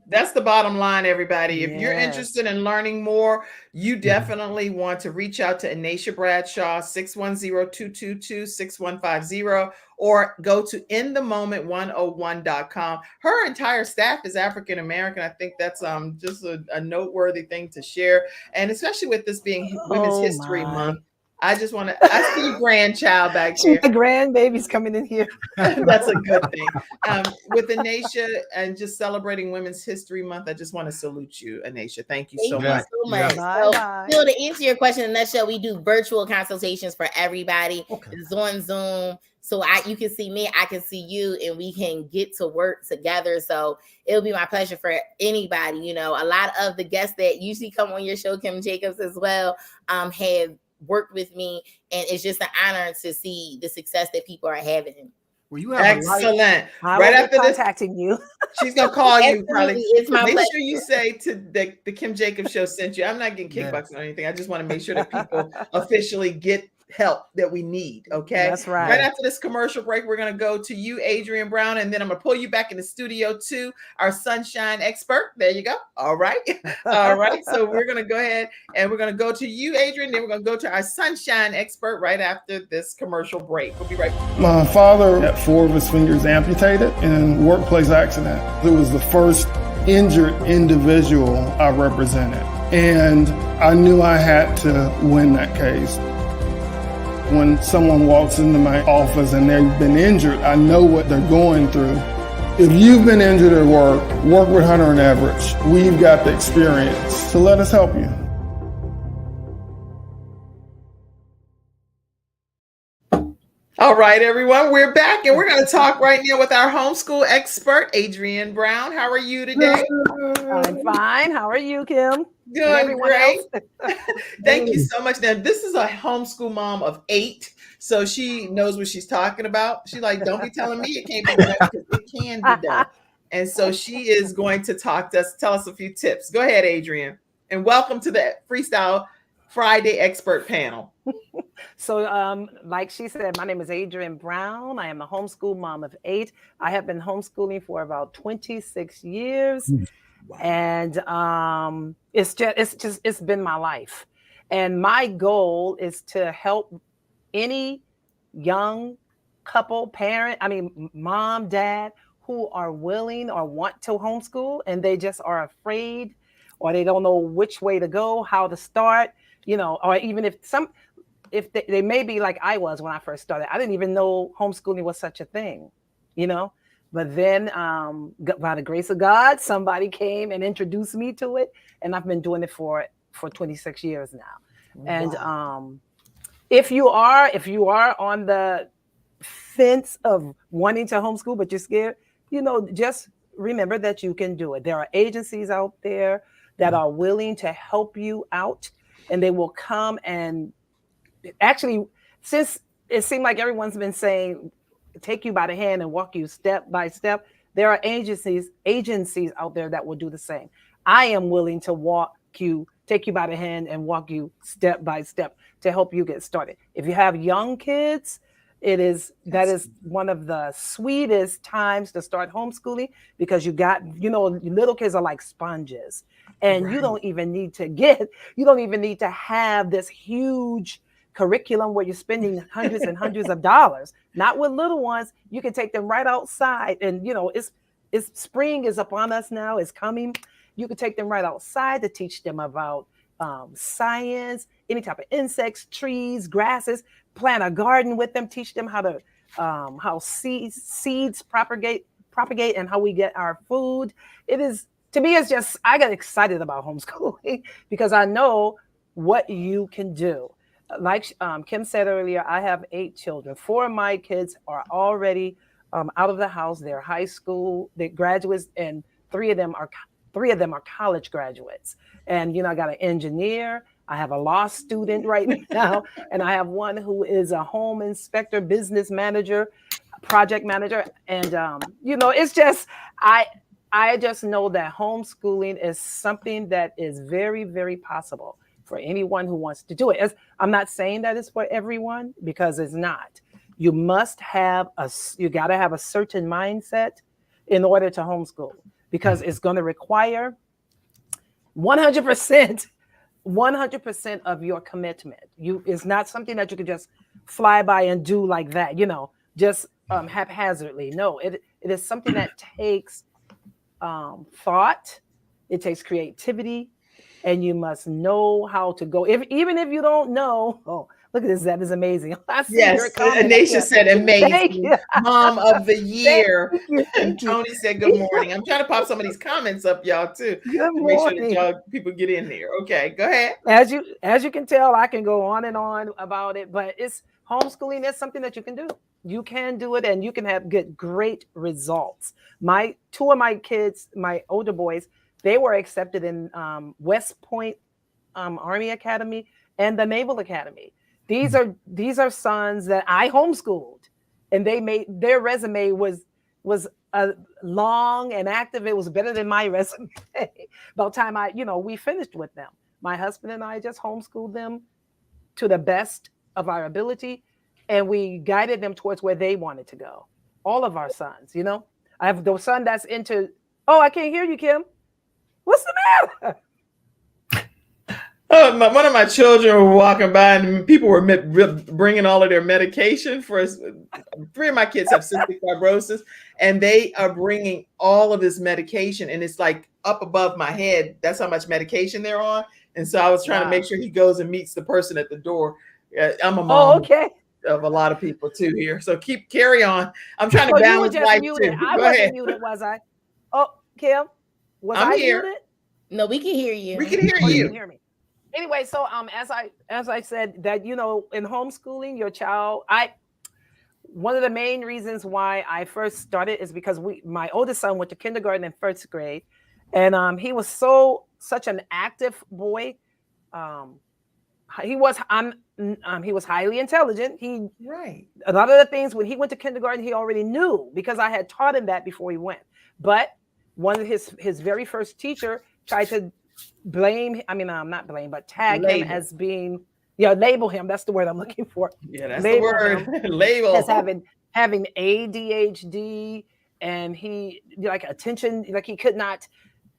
that's the bottom line, everybody. If you're interested in learning more, you definitely want to reach out to Anisha Bradshaw, 610-222-6150, or go to inthemoment101.com. Her entire staff is African American. I think that's just a noteworthy thing to share. And especially with this being Women's History Month, I just want to, I see your grandchild back there. My grandbaby's coming in here. That's a good thing. With Anisha and just celebrating Women's History Month, I just want to salute you, Anisha. Thank you so much. So, Phil, to answer your question in a nutshell, we do virtual consultations for everybody. It's on Zoom. So you can see me, I can see you, and we can get to work together. So it'll be my pleasure for anybody. A lot of the guests that usually come on your show, Kim Jacobs as well, have worked with me, and it's just an honor to see the success that people are having. Well, you have a life. Excellent. I Right will after be this, contacting you. she's gonna call you Absolutely, probably. it's my Make pleasure. sure you say to the Kim Jacobs show sent you. I'm not getting kickbacks or anything. I just want to make sure that people officially get help that we need. Okay. That's right. Right after this commercial break, we're gonna go to you, Adrienne Brown, and then I'm gonna pull you back in the studio to our sunshine expert. There you go. All right. All right. So we're gonna go ahead and we're gonna go to you, Adrienne. Then we're gonna go to our sunshine expert right after this commercial break. We'll be right back. My father had 4 of his fingers amputated in a workplace accident. It was the first injured individual I represented, and I knew I had to win that case. When someone walks into my office and they've been injured, I know what they're going through. If you've been injured at work with Hunter and Everett. We've got the experience, so let us help you. All right, everyone, we're back and we're going to talk right now with our homeschool expert, Adrienne Brown. How are you today? I'm fine. How are you, Kim? Doing great. Thank you so much. Now, this is a homeschool mom of 8, so she knows what she's talking about. She's like, don't be telling me it can't be done because it can be done. And so she is going to talk to us, tell us a few tips. Go ahead, Adrienne, and welcome to the Freestyle Friday expert panel. So, like she said, my name is Adrienne Brown. I am a homeschool mom of 8. I have been homeschooling for about 26 years. Wow. And it's been my life. And my goal is to help any young couple, parent, mom, dad, who are willing or want to homeschool and they just are afraid or they don't know which way to go, how to start, or even if they may be like I was when I first started. I didn't even know homeschooling was such a thing, But then by the grace of God, somebody came and introduced me to it. And I've been doing it for 26 years now. Wow. And if you are on the fence of wanting to homeschool, but you're scared, just remember that you can do it. There are agencies out there that are willing to help you out, and they will come and actually, since it seemed like everyone's been saying, take you by the hand and walk you step by step, there are agencies out there that will do the same. I am willing to take you by the hand and walk you step by step to help you get started. If you have young kids, that is one of the sweetest times to start homeschooling because little kids are like sponges, and you don't even need to have this huge curriculum where you're spending hundreds and hundreds of dollars. Not with little ones. You can take them right outside, and it's spring is upon us now. It's coming. You can take them right outside to teach them about science, any type of insects, trees, grasses. Plant a garden with them. Teach them how seeds propagate, and how we get our food. To me, it's just I got excited about homeschooling because I know what you can do. Like Kim said earlier, I have 8 children. 4 of my kids are already out of the house. They're high school, they're graduates, and 3 of them are college graduates. And I got an engineer. I have a law student right now, and I have one who is a home inspector, business manager, project manager. And it's just I just know that homeschooling is something that is very, very possible for anyone who wants to do it. I'm not saying that it's for everyone because it's not. You got to have a certain mindset in order to homeschool because it's going to require 100% of your commitment. It's not something that you can just fly by and do like that, just haphazardly. No, it is something that takes thought. It takes creativity. And you must know how to go. Even if you don't know, look at this. That is amazing. Yes, Anisha said amazing. Mom of the year. And Tony said good morning. I'm trying to pop some of these comments up, y'all, too. Good morning. Make sure that y'all people get in there. Okay, go ahead. As you can tell, I can go on and on about it, but it's homeschooling is something that you can do. You can do it, and you can get great results. 2 of my kids, my older boys, they were accepted in West Point Army Academy and the Naval Academy. These are sons that I homeschooled, and they made their resume was long and active. It was better than my resume. By the time we finished with them, my husband and I just homeschooled them to the best of our ability, and we guided them towards where they wanted to go. All of our sons, I have the son that's into. Oh, I can't hear you, Kim. What's the matter? One of my children were walking by, and people were bringing all of their medication for us. 3 of my kids have cystic fibrosis, and they are bringing all of this medication, and it's like up above my head. That's how much medication they're on. And so I was trying to make sure he goes and meets the person at the door. I'm a mom of a lot of people too here, so carry on. I'm trying to balance life too. I wasn't muted, was I? Oh, Kim, I'm here. Muted? No, we can hear you. We can hear you. You can hear me. Anyway, so as I said that in homeschooling your child, one of the main reasons why I first started is because my oldest son went to kindergarten and first grade, and he was such an active boy. He was highly intelligent. A lot of the things when he went to kindergarten he already knew because I had taught him that before he went. But one of his very first teacher tried to not blame, but tag him as being, label him. That's the word I'm looking for. Yeah, that's the word. Label. As having ADHD, and he attention,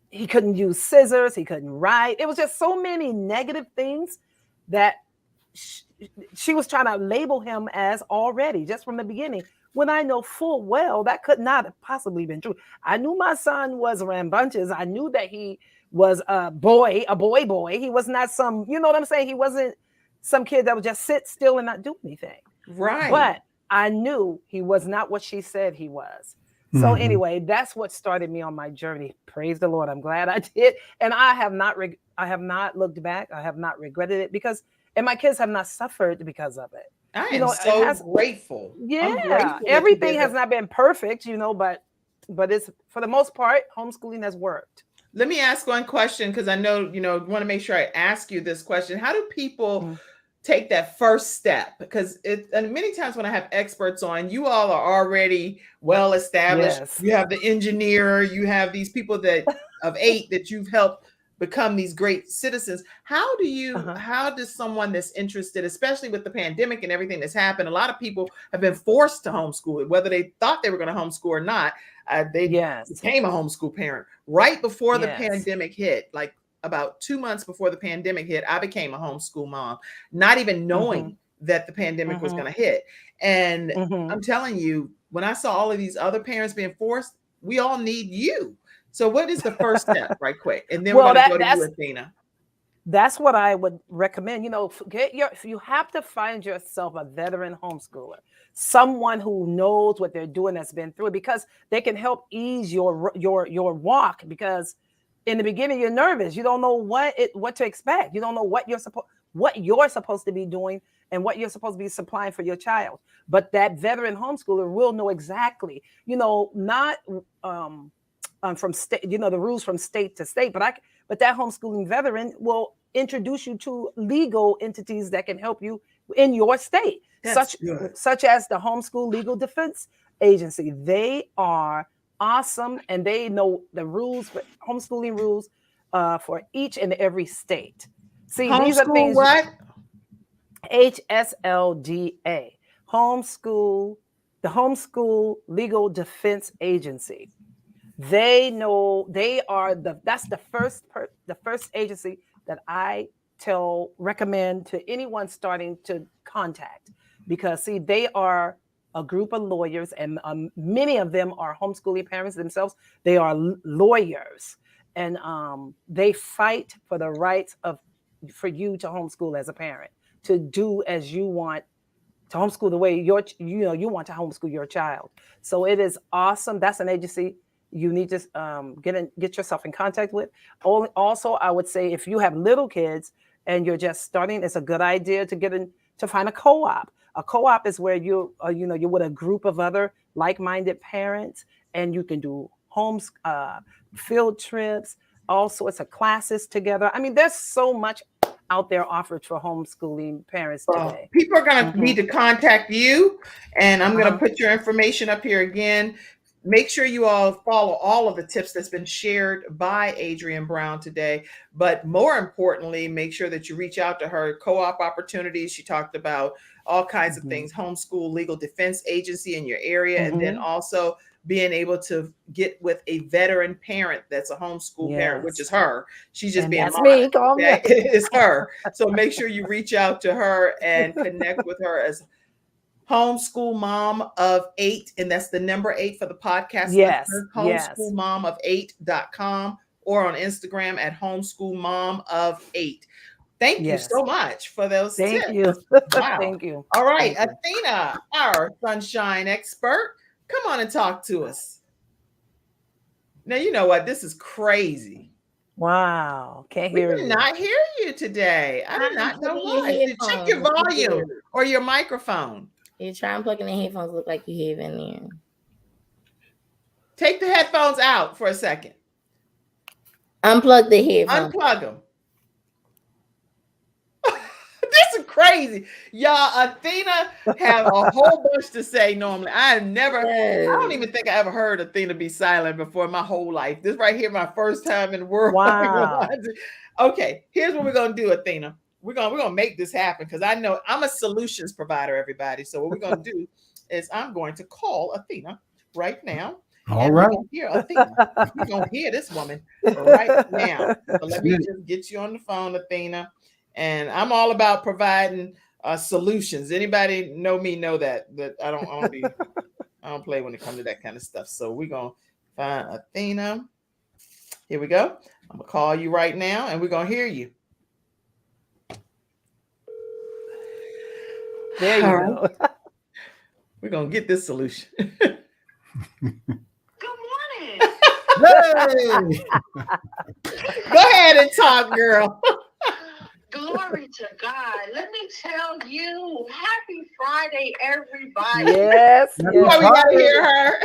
he couldn't use scissors, he couldn't write. It was just so many negative things that she was trying to label him as already, just from the beginning. When I know full well that could not have possibly been true. I knew my son was rambunctious. I knew that he was a boy. He was not some, you know what I'm saying? He wasn't some kid that would just sit still and not do anything. Right. But I knew he was not what she said he was. So anyway, that's what started me on my journey. Praise the Lord. I'm glad I did. And I have not looked back. I have not regretted it and my kids have not suffered because of it. I am so grateful. Yeah. Grateful everything has not been perfect, but it's, for the most part, homeschooling has worked. Let me ask one question, because I know, want to make sure I ask you this question. How do people take that first step? Because and many times when I have experts on, you all are already well established. Yes. You have the engineer, you have these people of 8 that you've helped become these great citizens. How does someone that's interested, especially with the pandemic and everything that's happened, a lot of people have been forced to homeschool, whether they thought they were going to homeschool or not. They became a homeschool parent right before the pandemic hit. Like about 2 months before the pandemic hit, I became a homeschool mom, not even knowing that the pandemic was going to hit. And I'm telling you, when I saw all of these other parents being forced, we all need you. So what is the first step, right quick? And then we're going to go to you, Athena. That's what I would recommend. You have to find yourself a veteran homeschooler, someone who knows what they're doing, that's been through it, because they can help ease your walk. Because in the beginning, you're nervous. You don't know what to expect. You don't know what you're supposed to be doing and what you're supposed to be supplying for your child. But that veteran homeschooler will know exactly. Not from state, the rules from state to state, but that homeschooling veteran will introduce you to legal entities that can help you in your state, such as the Homeschool Legal Defense Agency. They are awesome, and they know the rules, homeschooling rules, for each and every state. See, these are things. What? HSLDA, the Homeschool Legal Defense Agency. They know that's the first agency that I recommend to anyone starting to contact, because see, they are a group of lawyers, and many of them are homeschooling parents themselves. They are lawyers, and they fight for the rights for you to homeschool as a parent, to do as you want, to homeschool the way you want to homeschool your child. So it is awesome. That's an agency you need to get yourself in contact with. Also, I would say if you have little kids and you're just starting, it's a good idea to find a co-op. A co-op is where you're with a group of other like-minded parents, and you can do field trips, all sorts of classes together. I mean, there's so much out there offered for homeschooling parents today. People are going to need to contact you, and I'm going to put your information up here again. Make sure you all follow all of the tips that's been shared by Adrienne Brown today. But more importantly, make sure that you reach out to her. Co-op opportunities. She talked about all kinds of things, homeschool legal defense agency in your area, and then also being able to get with a veteran parent that's a homeschool parent, which is her. She's just being modest. Okay? It's her. So make sure you reach out to her and connect with her as Homeschool Mom of 8, and that's the number 8 for the podcast. Homeschoolmom8.com or on Instagram at homeschoolmom8. Thank you so much for those tips. Thank you. Wow. Thank you. All right, Athena, our sunshine expert, come on and talk to us. Now, you know what? This is crazy. Wow. Can't hear you. We did not hear you today. I do not know why. Check your volume or your microphone. You try and plug in the headphones, look like you have in there. Take the headphones out for a second. Unplug the headphones. Unplug them. This is crazy. Y'all, Athena have a whole bunch to say normally. I don't even think I ever heard Athena be silent before in my whole life. This right here, my first time in the world. Wow. Okay, here's what we're going to do, Athena. We're gonna make this happen because I know I'm a solutions provider, everybody. So what we're gonna do is I'm going to call Athena right now. All right. We're gonna hear this woman right now. So let me just get you on the phone, Athena. And I'm all about providing solutions. Anybody know me know that I don't play when it comes to that kind of stuff. So we're gonna find Athena. Here we go. I'm gonna call you right now, and we're gonna hear you. There you go. We're gonna get this solution. Good morning. Hey! Go ahead and talk, girl. Glory to God. Let me tell you, happy Friday, everybody. Yes. We gotta hear her.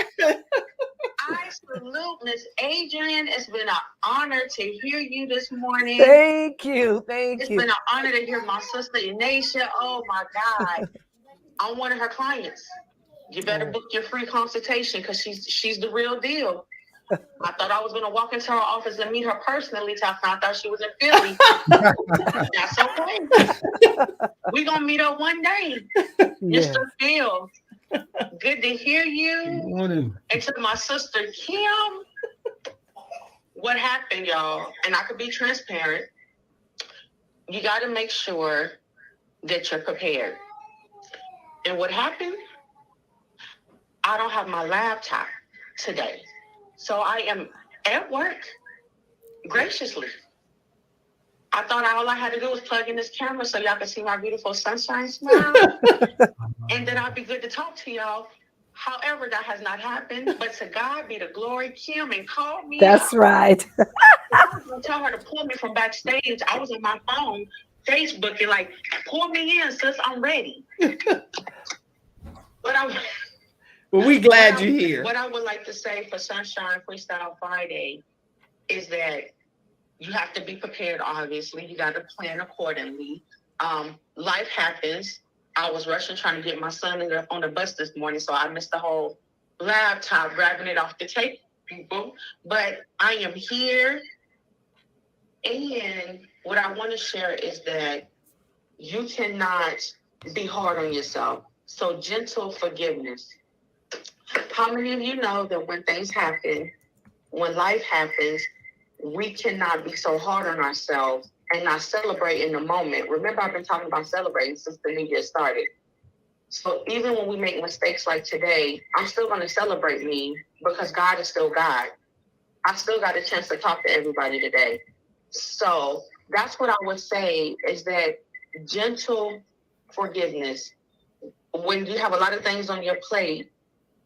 I salute Miss Adrienne. It's been an honor to hear you this morning. Thank you. It's been an honor to hear my sister Inacia. Oh my God. I'm one of her clients. You better book your free consultation because she's the real deal. I thought I was going to walk into her office and meet her personally till I found out she was in Philly. That's okay. We're going to meet her one day. Mr. Phil, good to hear you. Good morning. And to my sister Kim, what happened, y'all? And I could be transparent. You got to make sure that you're prepared. And what happened? I don't have my laptop today. So I am at work graciously. I thought all I had to do was plug in this camera so y'all can see my beautiful sunshine smile. And then I'll be good to talk to y'all. However, that has not happened. But to God be the glory. Kim and called me. That's right. I was going to tell her to pull me from backstage. I was on my phone, Facebooking, like, pull me in, sis, I'm ready. Well, we glad you're here. What I would like to say for Sunshine Freestyle Friday is that you have to be prepared, obviously. You got to plan accordingly. Life happens. I was rushing trying to get my son on the bus this morning, so I missed the whole laptop, grabbing it off the table. But I am here. And what I want to share is that you cannot be hard on yourself. So gentle forgiveness. How many of you know that when things happen, when life happens, we cannot be so hard on ourselves and not celebrate in the moment? Remember, I've been talking about celebrating since the new year started. So even when we make mistakes like today, I'm still going to celebrate me because God is still God. I still got a chance to talk to everybody today. So that's what I would say is that gentle forgiveness. When you have a lot of things on your plate,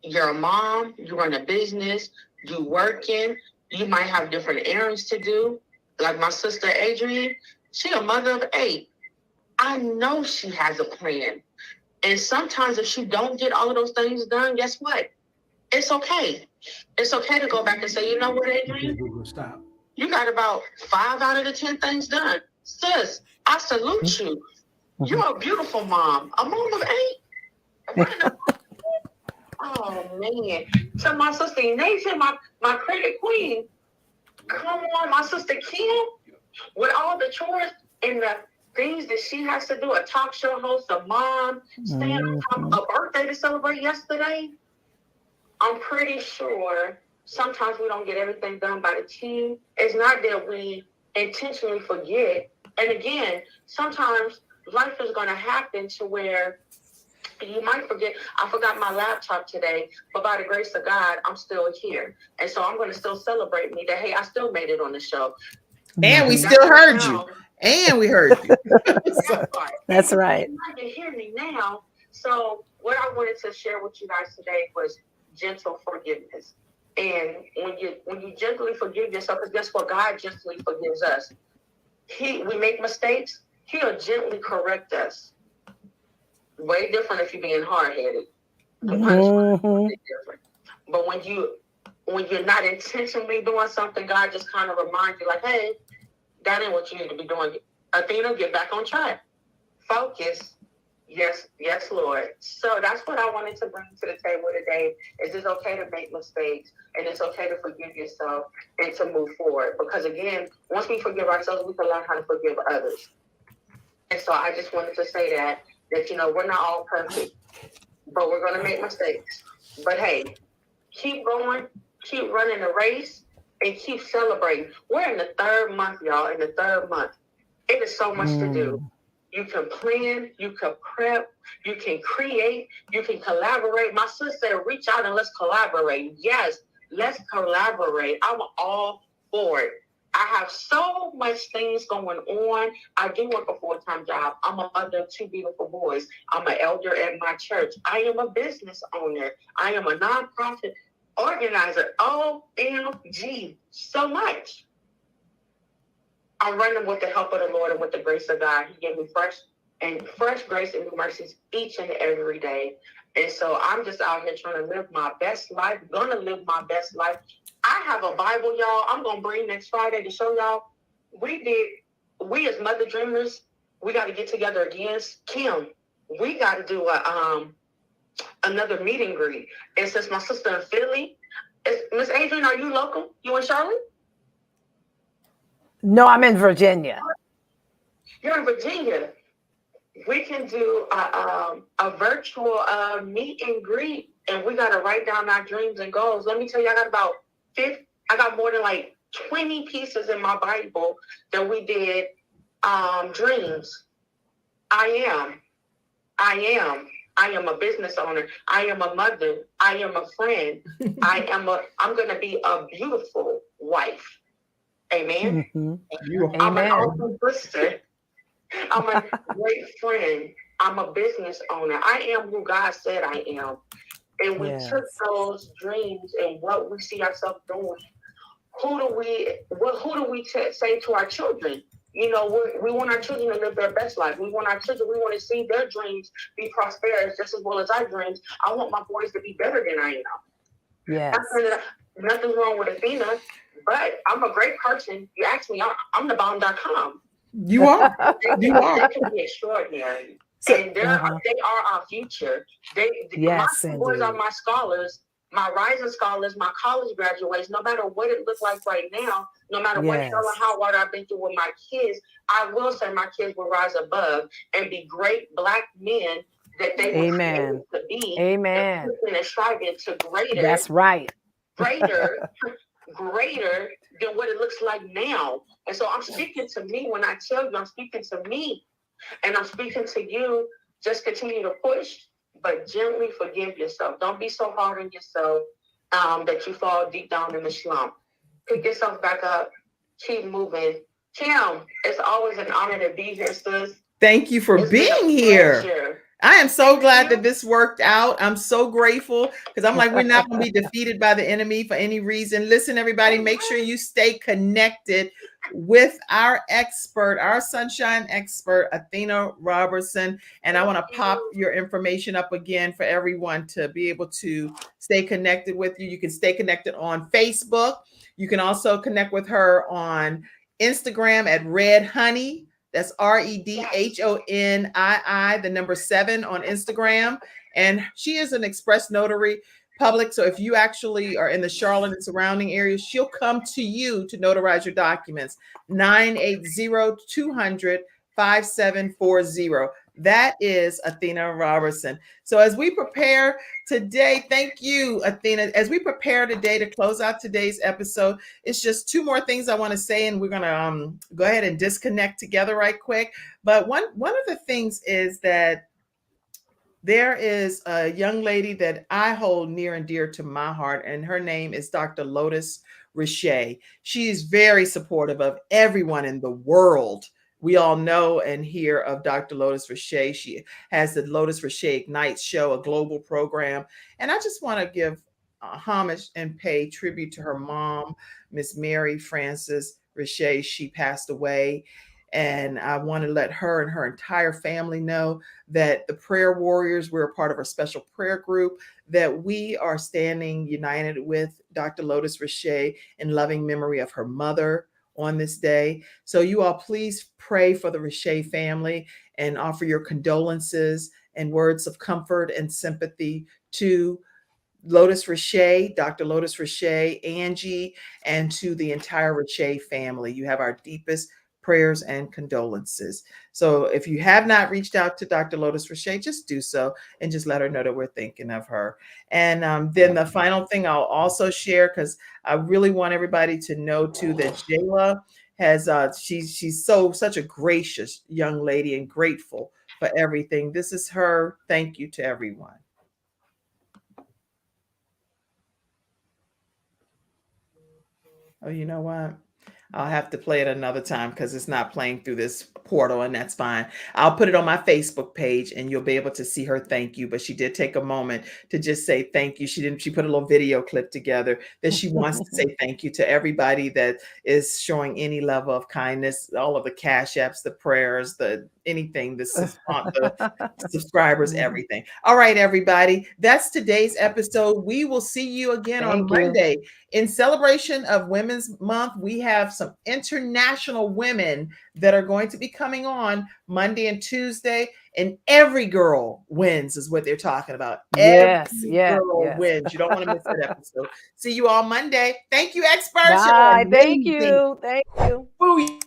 you're a mom, you run a business, you working, you might have different errands to do. Like my sister Adrienne, she a mother of 8. I know she has a plan. And sometimes if she don't get all of those things done, guess what? It's okay. It's okay to go back and say, you know what, Adrienne? Stop. You got about 5 out of the 10 things done. Sis, I salute you. You're a beautiful mom. A mom of 8. Oh man. So my sister Nathan, my credit queen. Come on, my sister Kim, with all the chores and the things that she has to do, a talk show host, a mom, staying on top, a birthday to celebrate yesterday. I'm pretty sure sometimes we don't get everything done by the team. It's not that we intentionally forget. And again, sometimes life is going to happen to where you might forget. I forgot my laptop today, but by the grace of God, I'm still here. And so I'm going to still celebrate me that, hey, I still made it on the show. And we still heard you. And we heard you. That's right. You can hear me now. So what I wanted to share with you guys today was gentle forgiveness. And when you gently forgive yourself, because guess what? God gently forgives us. We make mistakes. He'll gently correct us. Way different if you're being hard-headed. But when you're not intentionally doing something, God just kind of reminds you, like, hey, that ain't what you need to be doing. Athena, get back on track. Focus. Yes, Lord. So that's what I wanted to bring to the table today. Is it's okay to make mistakes, and it's okay to forgive yourself and to move forward. Because again, once we forgive ourselves, we can learn how to forgive others. And so I just wanted to say that we're not all perfect, but we're going to make mistakes. But hey, keep going, keep running the race, and keep celebrating. We're in the 3rd month, y'all, in the 3rd month. It is so much to do. You can plan, you can prep, you can create, you can collaborate. My sister said, reach out and let's collaborate. Yes, let's collaborate. I'm all for it. I have so much things going on. I do work a full-time job. I'm a mother of 2 beautiful boys. I'm an elder at my church. I am a business owner. I am a nonprofit organizer. OMG, so much. I'm running with the help of the Lord and with the grace of God. He gave me fresh grace and new mercies each and every day. And so I'm just out here trying to live my best life, gonna live my best life. I have a Bible, y'all. I'm gonna bring next Friday to show y'all. We as Mother Dreamers, we got to get together again. Kim, we got to do another meet and greet. And since my sister in Philly, Miss Adrienne, are you local? You in Charlotte? No, I'm in Virginia. You're in Virginia. We can do a virtual meet and greet, and we got to write down our dreams and goals. Let me tell you, I got more than like 20 pieces in my Bible that we did dreams. I am a business owner. I am a mother. I am a friend. I'm going to be a beautiful wife. Amen. Mm-hmm. I'm an awesome sister. I'm a great friend. I'm a business owner. I am who God said I am. And we took those dreams and what we see ourselves doing. Who do we say to our children? We want our children to live their best life. We want to see their dreams be prosperous just as well as our dreams. I want my boys to be better than I am. Yes. Nothing wrong with Athena, but I'm a great person. You ask me, I'm thebomb.com. You are. You are. They can be extraordinary. And they are our future. My boys are my scholars, my rising scholars, my college graduates. No matter what it looks like right now, no matter what hell and how hard I've been through with my kids, I will say my kids will rise above and be great Black men that they were created to be. Amen. And striving to greater. That's right. Greater than what it looks like now. And so I'm speaking to me when I tell you, I'm speaking to me. And I'm speaking to you, just continue to push, but gently forgive yourself. Don't be so hard on yourself that you fall deep down in the slump. Pick yourself back up. Keep moving. Kim, it's always an honor to be here, sis. Thank you for being here. I am so glad that this worked out. I'm so grateful because I'm like, we're not going to be defeated by the enemy for any reason. Listen, everybody, make sure you stay connected with our expert, our sunshine expert, Athena Robertson. And I want to pop your information up again for everyone to be able to stay connected with you. You can stay connected on Facebook. You can also connect with her on Instagram at Red Honey. That's REDHONII, the number 7 on Instagram. And she is an express notary public. So if you actually are in the Charlotte and surrounding areas, she'll come to you to notarize your documents. 980-200-5740. That is Athena Robertson. So as we prepare today, thank you, Athena. As we prepare today to close out today's episode, it's just 2 more things I want to say, and we're going to go ahead and disconnect together right quick. But one of the things is that there is a young lady that I hold near and dear to my heart, and her name is Dr. Lotus Richey. She is very supportive of everyone in the world. We all know and hear of Dr. Lotus Richey. She has the Lotus Richey Ignite show, a global program. And I just want to give homage and pay tribute to her mom, Miss Mary Frances Richey. She passed away. And I want to let her and her entire family know that the Prayer Warriors, we're a part of our special prayer group, that we are standing united with Dr. Lotus Richey in loving memory of her mother on this day. So you all please pray for the Richey family and offer your condolences and words of comfort and sympathy to Lotus Richey, Dr. Lotus Richey, Angie, and to the entire Richey family. You have our deepest prayers and condolences. So if you have not reached out to Dr. Lotus Richey, just do so and just let her know that we're thinking of her. And then the final thing I'll also share, because I really want everybody to know too that Jayla has she's such a gracious young lady and grateful for everything. This is her thank you to everyone. Oh, you know what? I'll have to play it another time because it's not playing through this portal, and that's fine. I'll put it on my Facebook page and you'll be able to see her thank you. But she did take a moment to just say thank you. She put a little video clip together that she wants to say thank you to everybody that is showing any level of kindness, all of the cash apps, the prayers, anything, the subscribers, everything. All right, everybody. That's today's episode. We will see you again on Monday. In celebration of Women's Month, we have some international women that are going to be coming on Monday and Tuesday, and every girl wins is what they're talking about. Every girl wins. You don't want to miss that episode. See you all Monday. Thank you, experts. Bye. Thank you. Thank you. Booyah.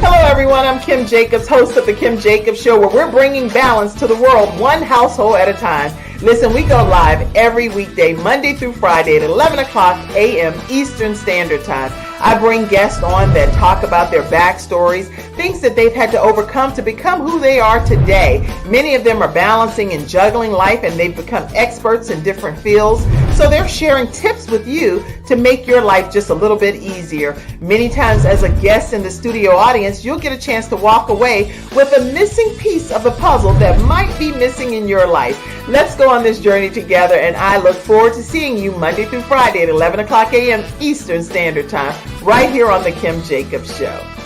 Hello, everyone. I'm Kim Jacobs, host of The Kim Jacobs Show, where we're bringing balance to the world, one household at a time. Listen, we go live every weekday, Monday through Friday at 11 o'clock a.m. Eastern Standard Time. I bring guests on that talk about their backstories, things that they've had to overcome to become who they are today. Many of them are balancing and juggling life, and they've become experts in different fields. So they're sharing tips with you to make your life just a little bit easier. Many times as a guest in the studio audience, you'll get a chance to walk away with a missing piece of the puzzle that might be missing in your life. Let's go on this journey together, and I look forward to seeing you Monday through Friday at 11 o'clock a.m. Eastern Standard Time, right here on The Kim Jacobs Show.